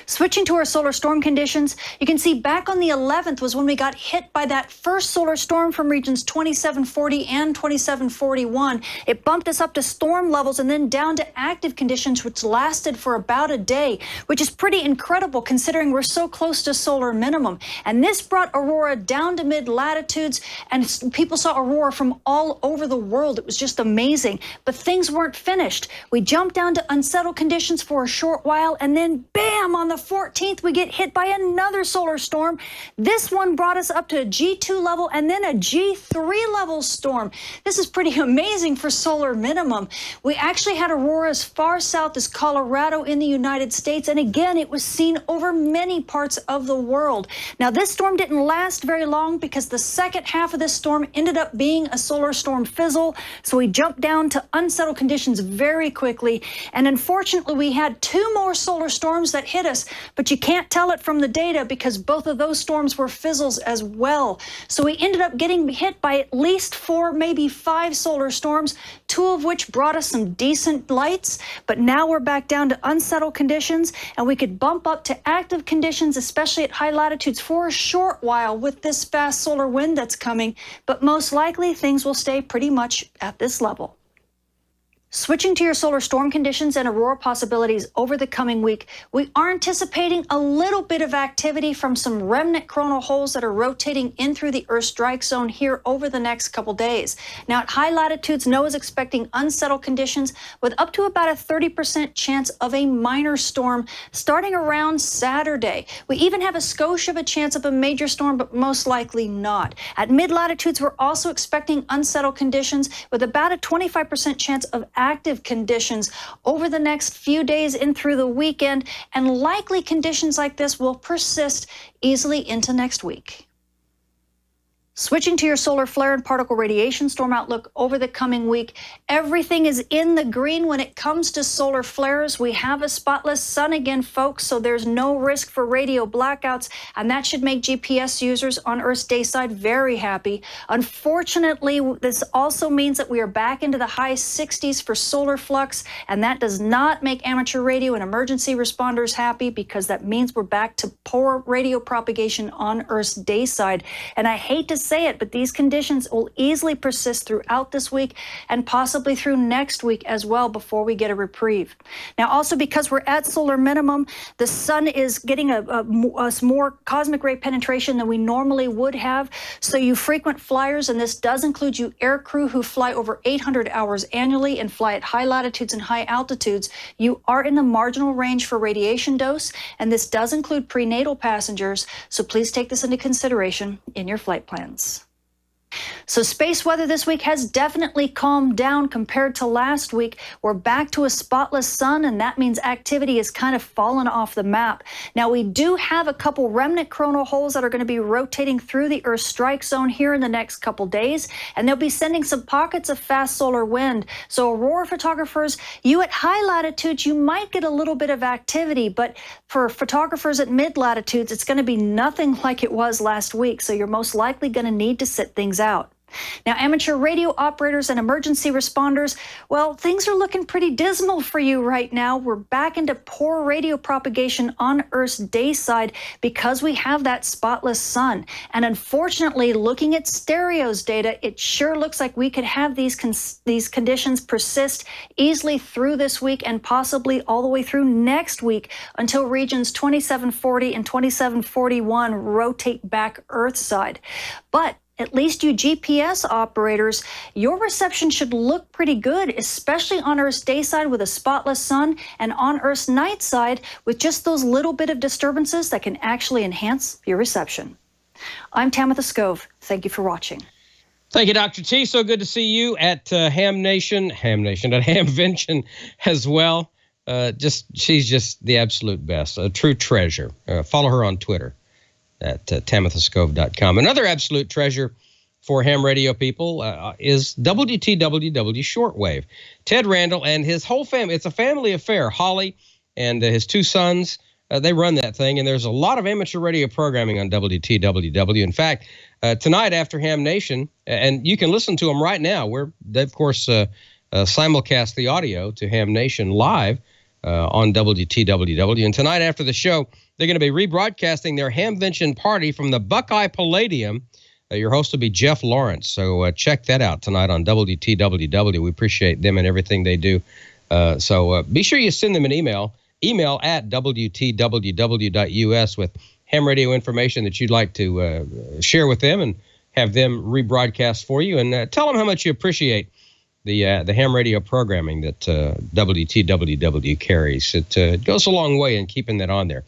Switching to our solar storm conditions, you can see back on the 11th was when we got hit by that first solar storm from regions 2740 and 2741. It bumped us up to storm levels and then down to active conditions, which lasted for about a day, which is pretty incredible considering we're so close to solar minimum. And this brought aurora down to mid-latitudes, and people saw aurora from all over the world. It was just amazing. But things weren't finished. We jumped down to unsettled conditions for a short while, and then bam! On the 14th, we get hit by another solar storm. This one brought us up to a G2 level and then a G3 level storm. This is pretty amazing for solar minimum. We actually had aurora as far south as Colorado in the United States, and again, it was seen over many parts of the world. Now, this storm didn't last very long because the second half of this storm ended up being a solar storm fizzle, so we jumped down to unsettled conditions very quickly, and unfortunately, we had 2 more solar storms that hit us, but you can't tell it from the data because both of those storms were fizzles as well. So we ended up getting hit by at least 4, maybe 5 solar storms, 2 of which brought us some decent lights, but now we're back down to unsettled conditions, and we could bump up to active conditions, especially at high latitudes for a short while with this fast solar wind that's coming, but most likely things will stay pretty much at this level. Switching to your solar storm conditions and aurora possibilities over the coming week, we are anticipating a little bit of activity from some remnant coronal holes that are rotating in through the Earth strike zone here over the next couple days. Now, at high latitudes, NOAA is expecting unsettled conditions with up to about a 30% chance of a minor storm starting around Saturday. We even have a skosh of a chance of a major storm, but most likely not. At mid-latitudes, we're also expecting unsettled conditions with about a 25% chance of active conditions over the next few days in through the weekend, and likely conditions like this will persist easily into next week. Switching to your solar flare and particle radiation storm outlook over the coming week, everything is in the green when it comes to solar flares. We have a spotless sun again, folks, so there's no risk for radio blackouts, and that should make GPS users on Earth's day side very happy. Unfortunately, this also means that we are back into the high 60s for solar flux, and that does not make amateur radio and emergency responders happy, because that means we're back to poor radio propagation on Earth's day side. And I hate to say it, but these conditions will easily persist throughout this week and possibly through next week as well before we get a reprieve. Now, also because we're at solar minimum, the sun is getting a more cosmic ray penetration than we normally would have. So you frequent flyers, and this does include you air crew who fly over 800 hours annually and fly at high latitudes and high altitudes, you are in the marginal range for radiation dose, and this does include prenatal passengers, so please take this into consideration in your flight plans. So space weather this week has definitely calmed down compared to last week. We're back to a spotless sun, and that means activity has kind of fallen off the map. Now, we do have a couple remnant coronal holes that are going to be rotating through the Earth strike zone here in the next couple days, and they'll be sending some pockets of fast solar wind. So aurora photographers, you at high latitudes, you might get a little bit of activity, but for photographers at mid latitudes, it's going to be nothing like it was last week. So you're most likely going to need to sit things out. Now, amateur radio operators and emergency responders, well, things are looking pretty dismal for you right now. We're back into poor radio propagation on Earth's day side because we have that spotless sun. And unfortunately, looking at Stereo's data, it sure looks like we could have these conditions persist easily through this week and possibly all the way through next week until regions 2740 and 2741 rotate back Earthside. But at least you GPS operators, your reception should look pretty good, especially on Earth's day side with a spotless sun and on Earth's night side with just those little bit of disturbances that can actually enhance your reception. I'm Tamitha Skov. Thank you for watching. Thank you, Dr. T. So good to see you at HamNation at Hamvention as well. She's just the absolute best, a true treasure. Follow her on Twitter at TamithaSkov.com. Another absolute treasure for ham radio people is Wpw Shortwave. Ted Randall and his whole family. It's a family affair. Holly and his two sons, they run that thing, and there's a lot of amateur radio programming on WTWW. In fact, tonight after Ham Nation, and you can listen to them right now. They, of course, simulcast the audio to Ham Nation live on WTWW. And tonight after the show, they're going to be rebroadcasting their Hamvention party from the Buckeye Palladium. Your host will be Jeff Lawrence. So check that out tonight on WTWW. We appreciate them and everything they do. So be sure you send them an email at WTWW.us with ham radio information that you'd like to share with them and have them rebroadcast for you. And tell them how much you appreciate the ham radio programming that WTWW carries. It goes a long way in keeping that on there.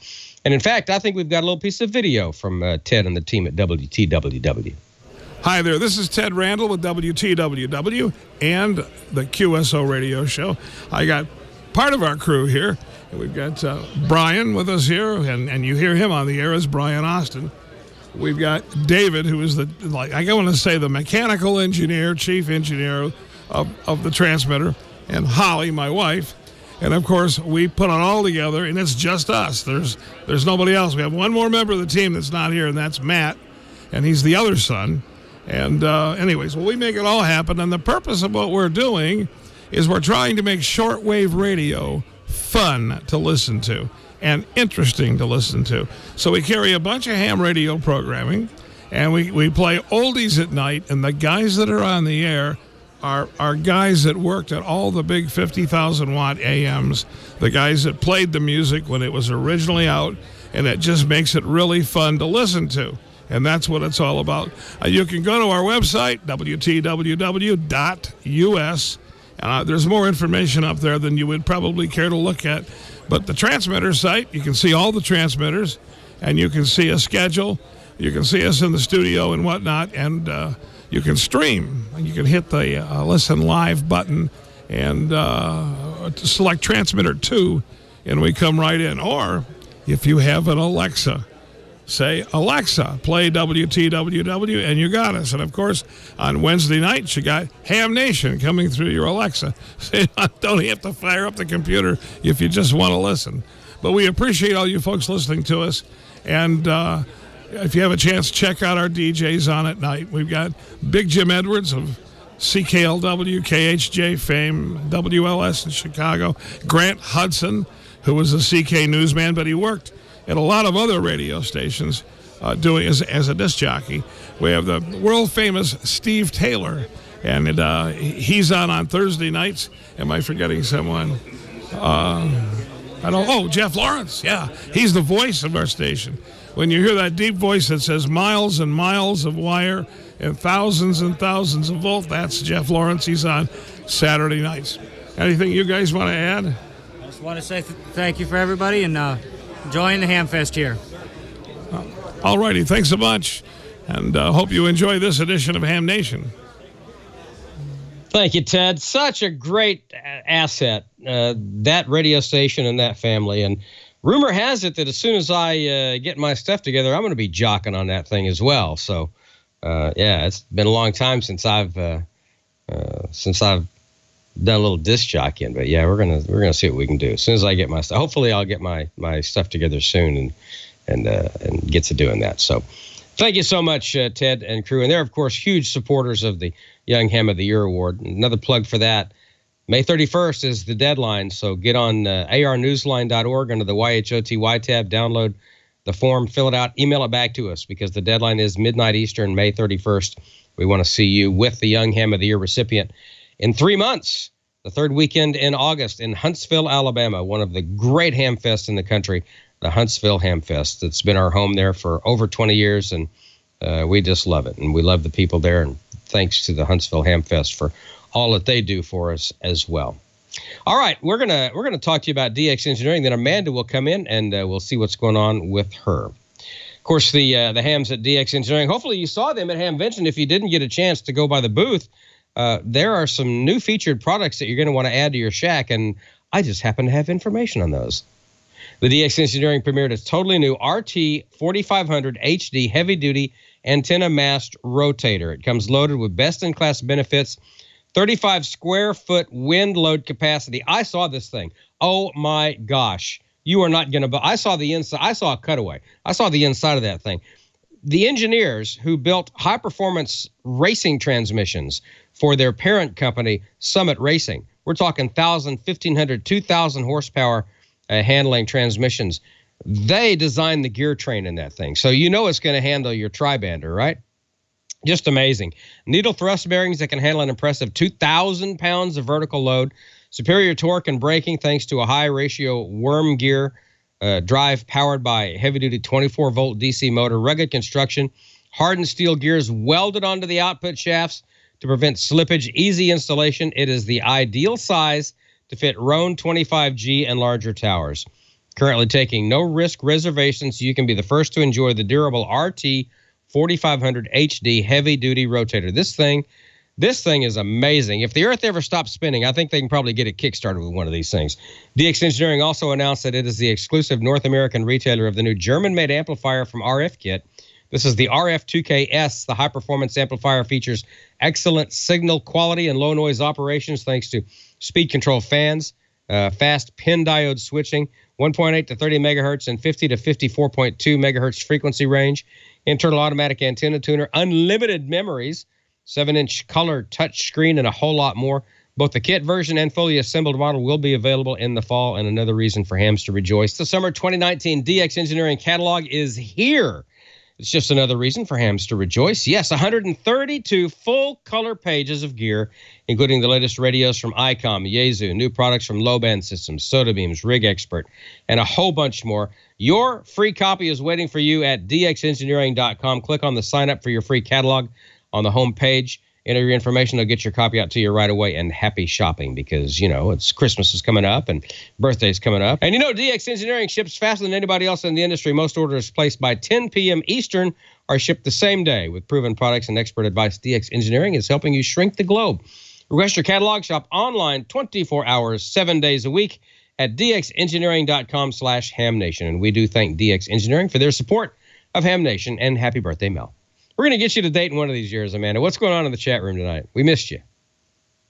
And in fact, I think we've got a little piece of video from Ted and the team at WTWW. Hi there, this is Ted Randall with WTWW and the QSO radio show. I got part of our crew here. We've got Brian with us here, and you hear him on the air as Brian Austin. We've got David, who is I want to say the mechanical engineer, chief engineer of the transmitter, and Holly, my wife. And, of course, we put it all together, and it's just us. There's nobody else. We have one more member of the team that's not here, and that's Matt, and he's the other son. And anyways, we make it all happen, and the purpose of what we're doing is we're trying to make shortwave radio fun to listen to and interesting to listen to. So we carry a bunch of ham radio programming, and we play oldies at night, and the guys that are on the air are guys that worked at all the big 50,000-watt AMs, the guys that played the music when it was originally out, and it just makes it really fun to listen to. And that's what it's all about. You can go to our website, WTWW.us. There's more information up there than you would probably care to look at. But the transmitter site, you can see all the transmitters, and you can see a schedule. You can see us in the studio and whatnot, and you can stream. You can hit the listen live button and select transmitter 2, and we come right in. Or if you have an Alexa, say, Alexa, play WTWW, and you got us. And, of course, on Wednesday nights, you got Ham Nation coming through your Alexa. So you don't have to fire up the computer if you just want to listen. But we appreciate all you folks listening to us. And if you have a chance, check out our DJs on at night. We've got Big Jim Edwards of CKLW, KHJ fame, WLS in Chicago. Grant Hudson, who was a CK newsman, but he worked at a lot of other radio stations doing as a disc jockey. We have the world-famous Steve Taylor, and he's on Thursday nights. Am I forgetting someone? Jeff Lawrence. Yeah, he's the voice of our station. When you hear that deep voice that says miles and miles of wire and thousands of volts, that's Jeff Lawrence. He's on Saturday nights. Anything you guys want to add? I just want to say thank you for everybody and enjoying the Hamfest here. All righty, thanks a bunch, and hope you enjoy this edition of Ham Nation. Thank you, Ted. Such a great asset, that radio station and that family. And rumor has it that as soon as I get my stuff together, I'm going to be jocking on that thing as well. So, it's been a long time since I've done a little disc jockeying. But yeah, we're gonna see what we can do as soon as I get my stuff. Hopefully, I'll get my stuff together soon and get to doing that. So, thank you so much, Ted and crew. And they're of course huge supporters of the Young Ham of the Year Award. Another plug for that. May 31st is the deadline, so get on arnewsline.org under the YHOTY tab, download the form, fill it out, email it back to us because the deadline is midnight Eastern, May 31st. We want to see you with the Young Ham of the Year recipient in 3 months, the third weekend in August in Huntsville, Alabama, one of the great ham fests in the country, the Huntsville Ham Fest. It's been our home there for over 20 years, and we just love it, and we love the people there, and thanks to the Huntsville Ham Fest for all that they do for us as well. All right, we're gonna talk to you about DX Engineering. Then Amanda will come in and we'll see what's going on with her. Of course, the hams at DX Engineering. Hopefully, you saw them at Hamvention. If you didn't get a chance to go by the booth, there are some new featured products that you're going to want to add to your shack, and I just happen to have information on those. The DX Engineering premiered a totally new RT 4500 HD heavy-duty antenna mast rotator. It comes loaded with best-in-class benefits, 35 square foot wind load capacity. I saw this thing. Oh my gosh. You are not going to, I saw the inside. I saw a cutaway. I saw the inside of that thing. The engineers who built high performance racing transmissions for their parent company, Summit Racing, we're talking 1,000, 1,500, 2,000 horsepower handling transmissions. They designed the gear train in that thing. So you know it's going to handle your tri-bander, right? Just amazing. Needle thrust bearings that can handle an impressive 2,000 pounds of vertical load. Superior torque and braking thanks to a high ratio worm gear drive powered by heavy-duty 24-volt DC motor. Rugged construction. Hardened steel gears welded onto the output shafts to prevent slippage. Easy installation. It is the ideal size to fit Roan 25G and larger towers. Currently taking no-risk reservations, so you can be the first to enjoy the durable RT 4500 HD heavy-duty rotator. This thing is amazing. If the Earth ever stops spinning, I think they can probably get it kickstarted with one of these things. DX Engineering also announced that it is the exclusive North American retailer of the new German-made amplifier from RF Kit. This is the RF2KS. The high-performance amplifier features excellent signal quality and low-noise operations thanks to speed control fans, fast pin diode switching, 1.8 to 30 megahertz and 50 to 54.2 megahertz frequency range, internal automatic antenna tuner, unlimited memories, 7-inch color touch screen, and a whole lot more. Both the kit version and fully assembled model will be available in the fall, and another reason for hams to rejoice. The summer 2019 DX Engineering catalog is here. It's just another reason for hams to rejoice. Yes, 132 full-color pages of gear, including the latest radios from ICOM, Yaesu, new products from Low Band Systems, Soda Beams, Rig Expert, and a whole bunch more. Your free copy is waiting for you at dxengineering.com. Click on the sign up for your free catalog on the home page. Enter your information. They'll get your copy out to you right away, and happy shopping because, you know, it's Christmas is coming up and birthday's coming up. And, you know, DX Engineering ships faster than anybody else in the industry. Most orders placed by 10 p.m. Eastern are shipped the same day. With proven products and expert advice, DX Engineering is helping you shrink the globe. Request your catalog, shop online 24 hours, 7 days a week at dxengineering.com/hamnation. And we do thank DX Engineering for their support of Ham Nation, and happy birthday, Mel. We're going to get you to Dayton one of these years, Amanda. What's going on in the chat room tonight? We missed you.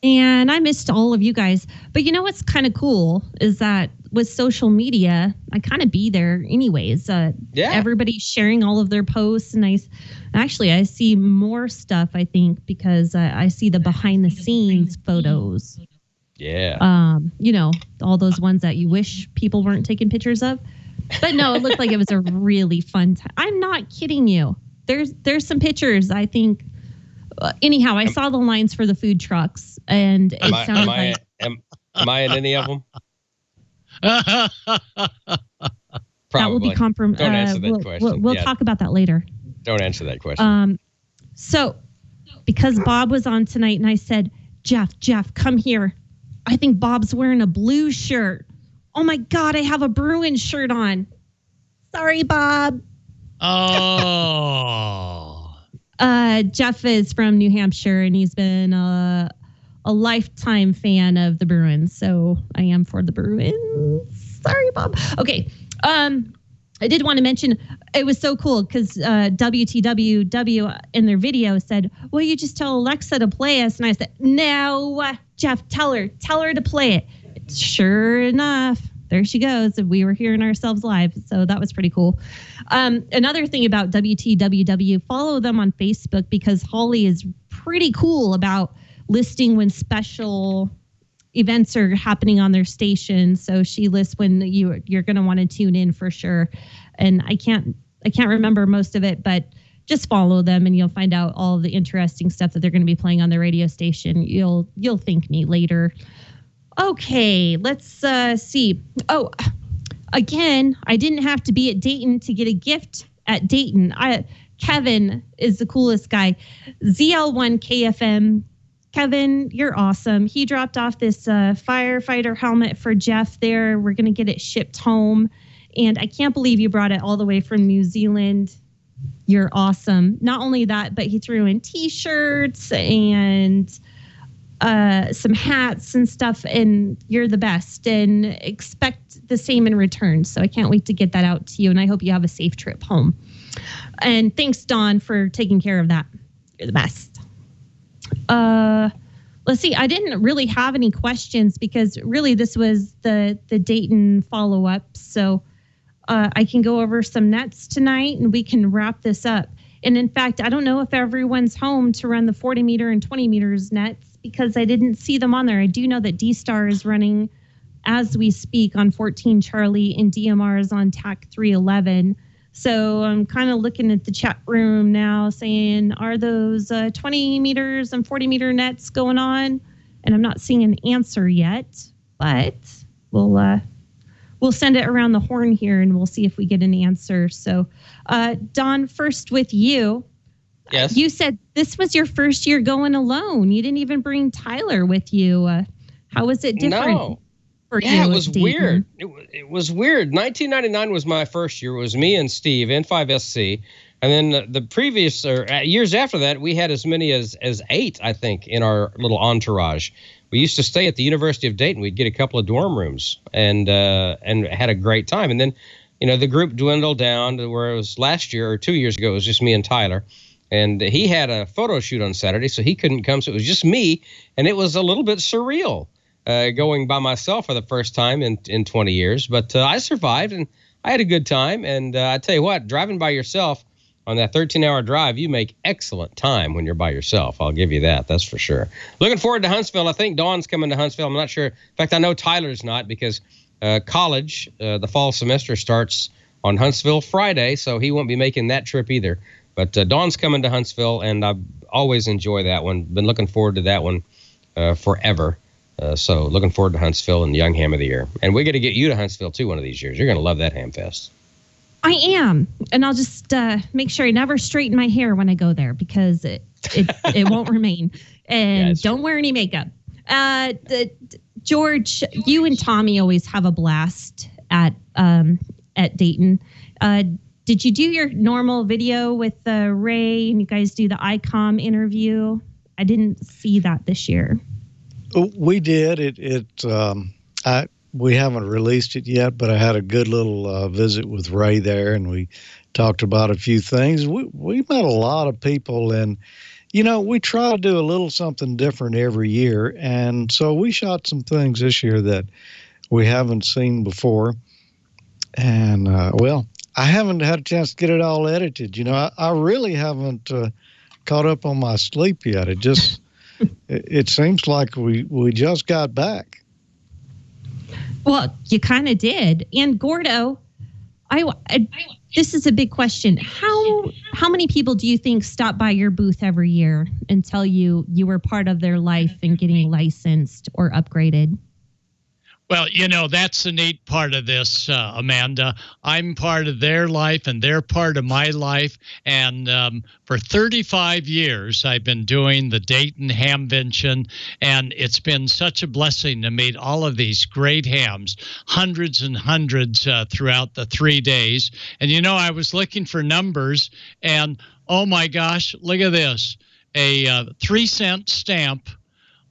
And I missed all of you guys. But you know what's kind of cool is that with social media, I kind of be there anyways. Everybody's sharing all of their posts. And I see more stuff, I think, because I see the behind the scenes photos. Yeah. All those ones that you wish people weren't taking pictures of. But no, it looked like it was a really fun time. I'm not kidding you. There's some pictures, I think. Anyhow, I saw the lines for the food trucks, and it sounded like... Am I in any of them? Probably. That will be compromised. Don't answer that question. We'll talk about that later. Don't answer that question. So, because Bob was on tonight, and I said, Jeff, come here. I think Bob's wearing a blue shirt. Oh, my God, I have a Bruins shirt on. Sorry, Bob. Oh. Jeff is from New Hampshire, and he's been a lifetime fan of the Bruins. So I am for the Bruins. Sorry, Bob. Okay. I did want to mention it was so cool because WTWW in their video said, well, you just tell Alexa to play us. And I said, no, Jeff, tell her to play it. Sure enough, there she goes. We were hearing ourselves live. So that was pretty cool. Another thing about WTWW, follow them on Facebook because Holly is pretty cool about listing when special events are happening on their station. So she lists when you're going to want to tune in for sure. And I can't remember most of it, but just follow them and you'll find out all the interesting stuff that they're going to be playing on the radio station. You'll thank me later. Okay, let's see. Oh, again, I didn't have to be at Dayton to get a gift at Dayton. Kevin is the coolest guy. ZL1 KFM. Kevin, you're awesome. He dropped off this firefighter helmet for Jeff there. We're going to get it shipped home. And I can't believe you brought it all the way from New Zealand. You're awesome. Not only that, but he threw in T-shirts and some hats and stuff. And you're the best. And expect the same in return. So I can't wait to get that out to you. And I hope you have a safe trip home. And thanks, Dawn, for taking care of that. You're the best. Let's see. I didn't really have any questions because really this was the Dayton follow-up. So I can go over some nets tonight and we can wrap this up. And in fact, I don't know if everyone's home to run the 40 meter and 20 meters nets because I didn't see them on there. I do know that D-Star is running as we speak on 14 Charlie and DMR is on TAC 311. So I'm kind of looking at the chat room now saying, are those 20 meters and 40 meter nets going on? And I'm not seeing an answer yet, but we'll send it around the horn here and we'll see if we get an answer. So Don, first with you. Yes. You said this was your first year going alone. You didn't even bring Tyler with you. How was it different? No. Yeah, it was weird. It was weird. 1999 was my first year. It was me and Steve, N5SC. And then the previous years after that, we had as many as 8, I think, in our little entourage. We used to stay at the University of Dayton. We'd get a couple of dorm rooms and had a great time. And then, the group dwindled down to where it was last year or 2 years ago, it was just me and Tyler. And he had a photo shoot on Saturday, so he couldn't come. So it was just me. And it was a little bit surreal. Going by myself for the first time in 20 years. But I survived, and I had a good time. And I tell you what, driving by yourself on that 13-hour drive, you make excellent time when you're by yourself. I'll give you that. That's for sure. Looking forward to Huntsville. I think Dawn's coming to Huntsville. I'm not sure. In fact, I know Tyler's not because college, the fall semester starts on Huntsville Friday, so he won't be making that trip either. But Dawn's coming to Huntsville, and I always enjoy that one. Been looking forward to that one forever. So looking forward to Huntsville and Young Ham of the Year. And we got to get you to Huntsville, too, one of these years. You're going to love that Ham Fest. I am. And I'll just make sure I never straighten my hair when I go there because it won't remain. And don't wear any makeup. George, you and Tommy always have a blast at Dayton. Did you do your normal video with Ray and you guys do the ICOM interview? I didn't see that this year. We did. we haven't released it yet, but I had a good little visit with Ray there, and we talked about a few things. We met a lot of people, and we try to do a little something different every year, and so we shot some things this year that we haven't seen before. And I haven't had a chance to get it all edited. I really haven't caught up on my sleep yet. It just it seems like we just got back. Well, you kind of did. And Gordo, this is a big question. How many people do you think stop by your booth every year and tell you were part of their life in getting licensed or upgraded? Well, that's the neat part of this, Amanda. I'm part of their life and they're part of my life. And for 35 years, I've been doing the Dayton Hamvention. And it's been such a blessing to meet all of these great hams, hundreds and hundreds throughout the 3 days. And, I was looking for numbers and, oh, my gosh, look at this. A 3-cent stamp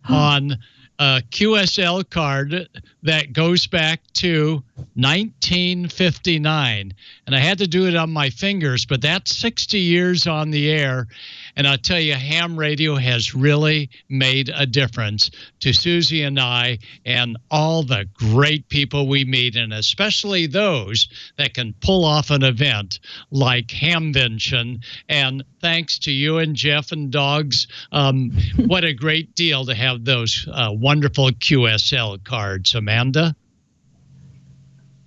on a QSL card that goes back to 1959. And I had to do it on my fingers, but that's 60 years on the air. And I'll tell you, ham radio has really made a difference to Susie and I and all the great people we meet, and especially those that can pull off an event like Hamvention. And thanks to you and Jeff and Dogs, what a great deal to have those wonderful QSL cards, Amanda.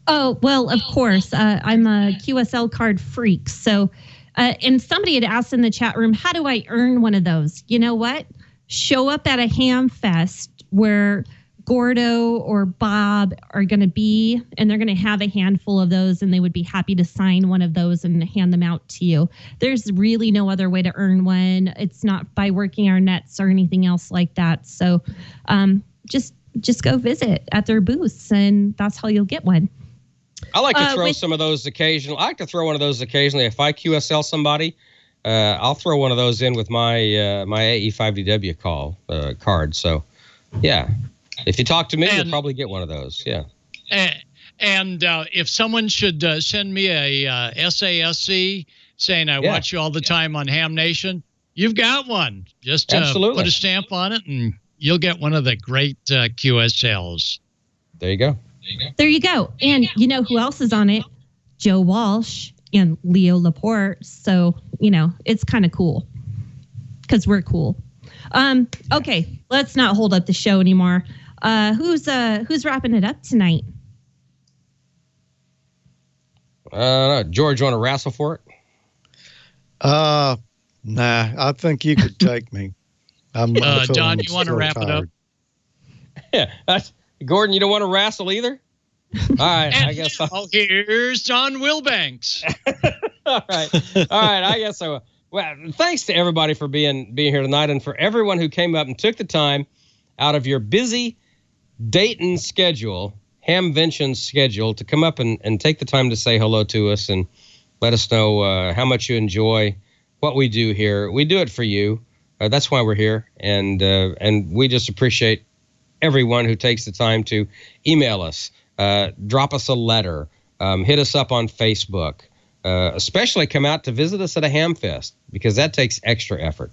Oh, well, of course. I'm a QSL card freak. So, and somebody had asked in the chat room, how do I earn one of those? You know what? Show up at a ham fest where Gordo or Bob are going to be, and they're going to have a handful of those, and they would be happy to sign one of those and hand them out to you. There's really no other way to earn one. It's not by working our nets or anything else like that. So just go visit at their booths, and that's how you'll get one. I like to throw some of those occasionally. I like to throw one of those occasionally. If I QSL somebody, I'll throw one of those in with my my AE5DW card. So, yeah, if you talk to me, you'll probably get one of those. Yeah. And if someone should send me a SASC saying I watch you all the time on Ham Nation, you've got one. Just put a stamp on it, and you'll get one of the great QSLs. There you go. There you go. And you know who else is on it? Joe Walsh and Leo Laporte. So, it's kind of cool because we're cool. Okay, let's not hold up the show anymore. Who's wrapping it up tonight? George, you want to wrestle for it? Nah, I think you could take me. Don, you want to wrap it up? Yeah, Gordon, you don't want to wrestle either? All right, I guess. Here's John Wilbanks. All right, I guess so. Well, thanks to everybody for being here tonight, and for everyone who came up and took the time out of your busy Dayton schedule, Hamvention schedule, to come up and take the time to say hello to us and let us know how much you enjoy what we do here. We do it for you. That's why we're here, and we just appreciate everyone who takes the time to email us, drop us a letter, hit us up on Facebook, especially come out to visit us at a ham fest, because that takes extra effort.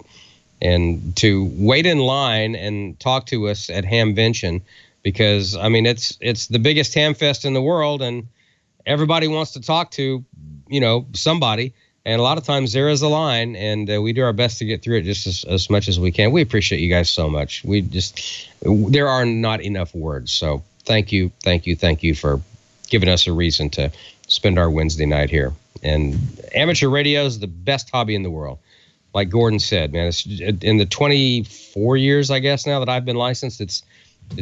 And to wait in line and talk to us at Hamvention, because it's the biggest ham fest in the world, and everybody wants to talk to somebody. And a lot of times there is a line, and we do our best to get through it just as much as we can. We appreciate you guys so much. There are not enough words. So thank you for giving us a reason to spend our Wednesday night here. And amateur radio is the best hobby in the world. Like Gordon said, man, it's in the 24 years, I guess, now that I've been licensed, it's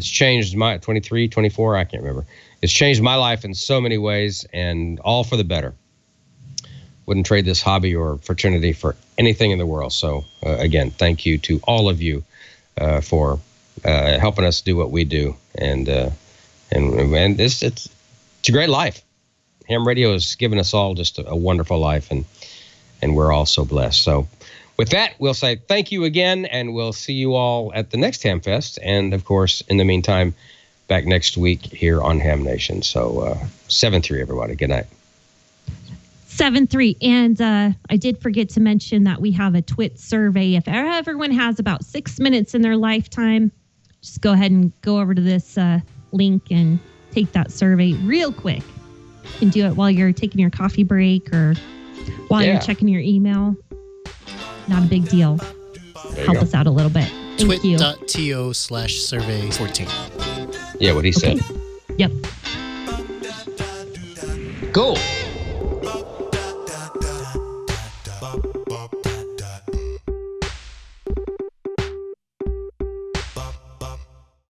changed my 23, 24, I can't remember. It's changed my life in so many ways, and all for the better. Wouldn't trade this hobby or fraternity for anything in the world. So again, thank you to all of you for helping us do what we do, and it's a great life. Ham radio has given us all just a wonderful life, and we're all so blessed. So with that, we'll say thank you again, and we'll see you all at the next Ham Fest. And of course, in the meantime, back next week here on Ham Nation. So 7-3, everybody. Good night. 7-3. And I did forget to mention that we have a TWIT survey. If everyone has about 6 minutes in their lifetime, just go ahead and go over to this link and take that survey real quick. You can do it while you're taking your coffee break or while you're checking your email. Not a big deal. Help us out a little bit. Thank you. Twit.to/survey14. Yeah, what he said. Yep. Cool.